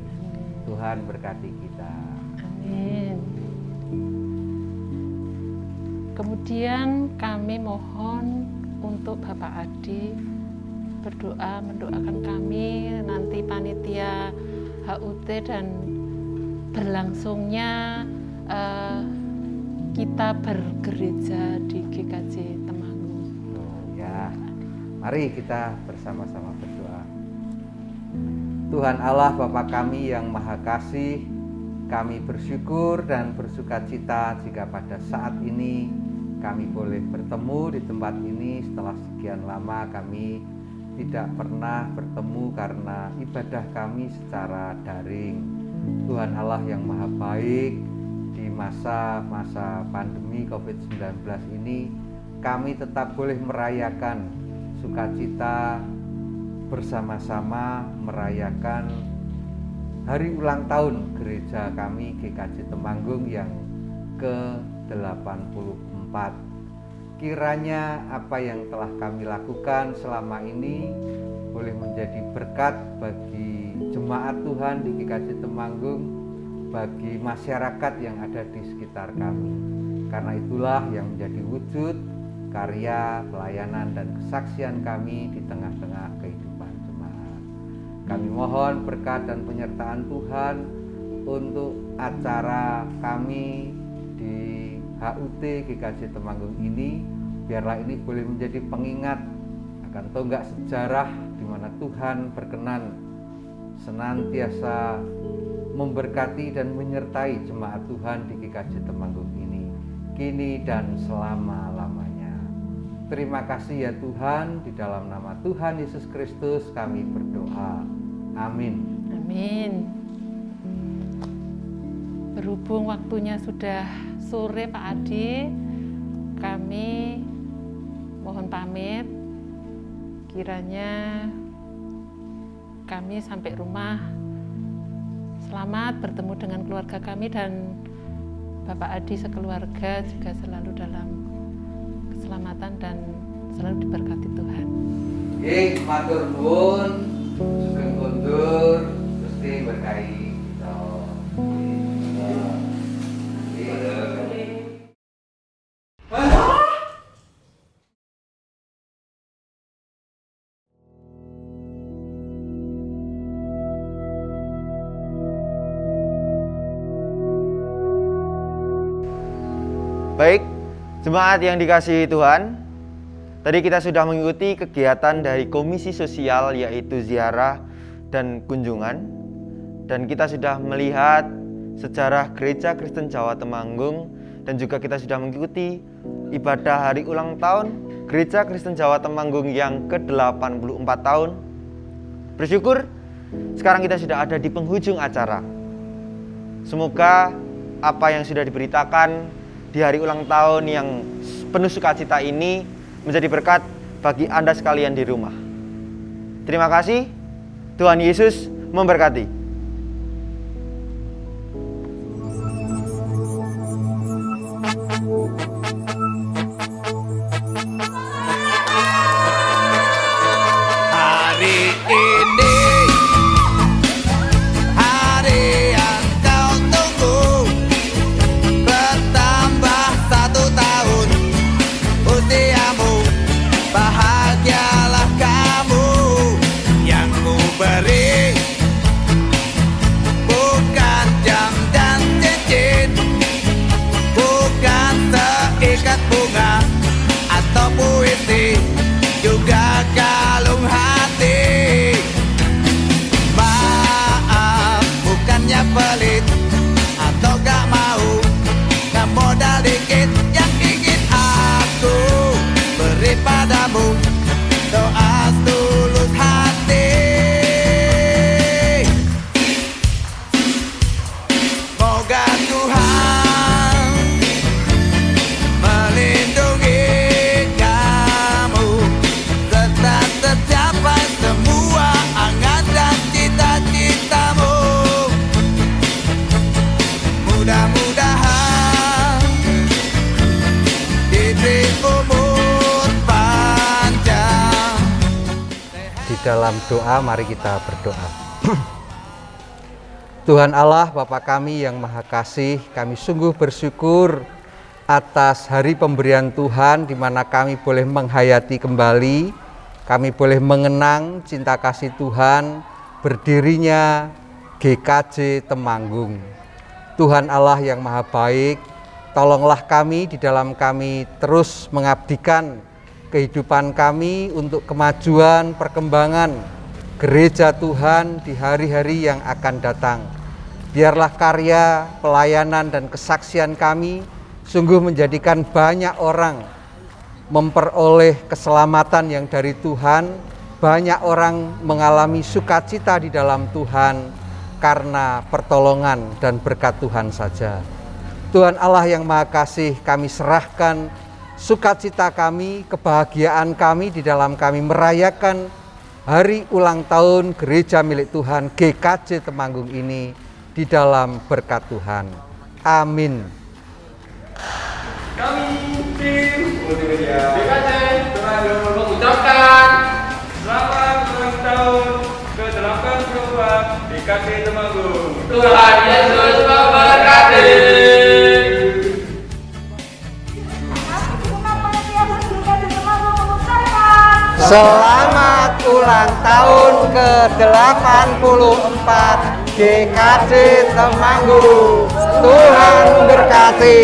Tuhan berkati kita. Amin. Kemudian kami mohon untuk Bapak Adi berdoa, mendoakan kami nanti panitia HUT dan berlangsungnya kita bergereja di GKJ Temanggung. Ya, mari kita bersama-sama berdoa. Tuhan Allah Bapa kami yang Maha Kasih, kami bersyukur dan bersukacita jika pada saat ini kami boleh bertemu di tempat ini setelah sekian lama kami tidak pernah bertemu karena ibadah kami secara daring. Tuhan Allah yang Maha Baik, di masa-masa pandemi COVID-19 ini kami tetap boleh merayakan sukacita bersama-sama, merayakan hari ulang tahun gereja kami GKJ Temanggung yang ke-84. Kiranya apa yang telah kami lakukan selama ini boleh menjadi berkat bagi jemaat Tuhan di GKJ Temanggung, bagi masyarakat yang ada di sekitar kami. Karena itulah yang menjadi wujud karya, pelayanan, dan kesaksian kami di tengah-tengah kehidupan jemaat. Kami mohon berkat dan penyertaan Tuhan untuk acara kami di HUT GKJ Temanggung ini, biarlah ini boleh menjadi pengingat akan tonggak sejarah di mana Tuhan berkenan senantiasa memberkati dan menyertai jemaat Tuhan di GKJ Temanggung ini, kini dan selama-lamanya. Terima kasih ya Tuhan, di dalam nama Tuhan Yesus Kristus kami berdoa. Amin. Amin. Berhubung waktunya sudah sore Pak Adi, kami mohon pamit. Kiranya kami sampai rumah selamat bertemu dengan keluarga kami, dan Bapak Adi sekeluarga juga selalu dalam keselamatan dan selalu diberkati Tuhan. Matur nuwun, sugeng kondur, Gusti berkahi kita. Baik, jemaat yang dikasihi Tuhan, tadi kita sudah mengikuti kegiatan dari Komisi Sosial, yaitu ziarah dan kunjungan. Dan kita sudah melihat sejarah Gereja Kristen Jawa Temanggung, dan juga kita sudah mengikuti ibadah hari ulang tahun Gereja Kristen Jawa Temanggung yang ke-84 tahun. Bersyukur sekarang kita sudah ada di penghujung acara. Semoga apa yang sudah diberitakan di hari ulang tahun yang penuh sukacita ini menjadi berkat bagi Anda sekalian di rumah. Terima kasih. Tuhan Yesus memberkati. Hari ini hari yang kau tunggu, bertambah 1 tahun usiamu. Bahagialah kamu, yang ku beri bukan jam dalam doa, mari kita berdoa. Tuhan Allah, Bapa kami yang Maha Kasih, kami sungguh bersyukur atas hari pemberian Tuhan di mana kami boleh menghayati kembali, kami boleh mengenang cinta kasih Tuhan, berdirinya GKJ Temanggung. Tuhan Allah yang Maha Baik, tolonglah kami di dalam kami terus mengabdikan kehidupan kami untuk kemajuan, perkembangan gereja Tuhan di hari-hari yang akan datang. Biarlah karya, pelayanan, dan kesaksian kami sungguh menjadikan banyak orang memperoleh keselamatan yang dari Tuhan, banyak orang mengalami sukacita di dalam Tuhan karena pertolongan dan berkat Tuhan saja. Tuhan Allah yang Maha Kasih, kami serahkan sukacita kami, kebahagiaan kami di dalam kami merayakan hari ulang tahun gereja milik Tuhan GKJ Temanggung ini di dalam berkat Tuhan. Amin. Kami tim multimedia GKJ Temanggung mengucapkan selamat ulang tahun ke-84 GKJ Temanggung. Tuhan Yesus memberkati. Selamat ulang tahun ke-84 GKJ Temanggung. Tuhan berkati.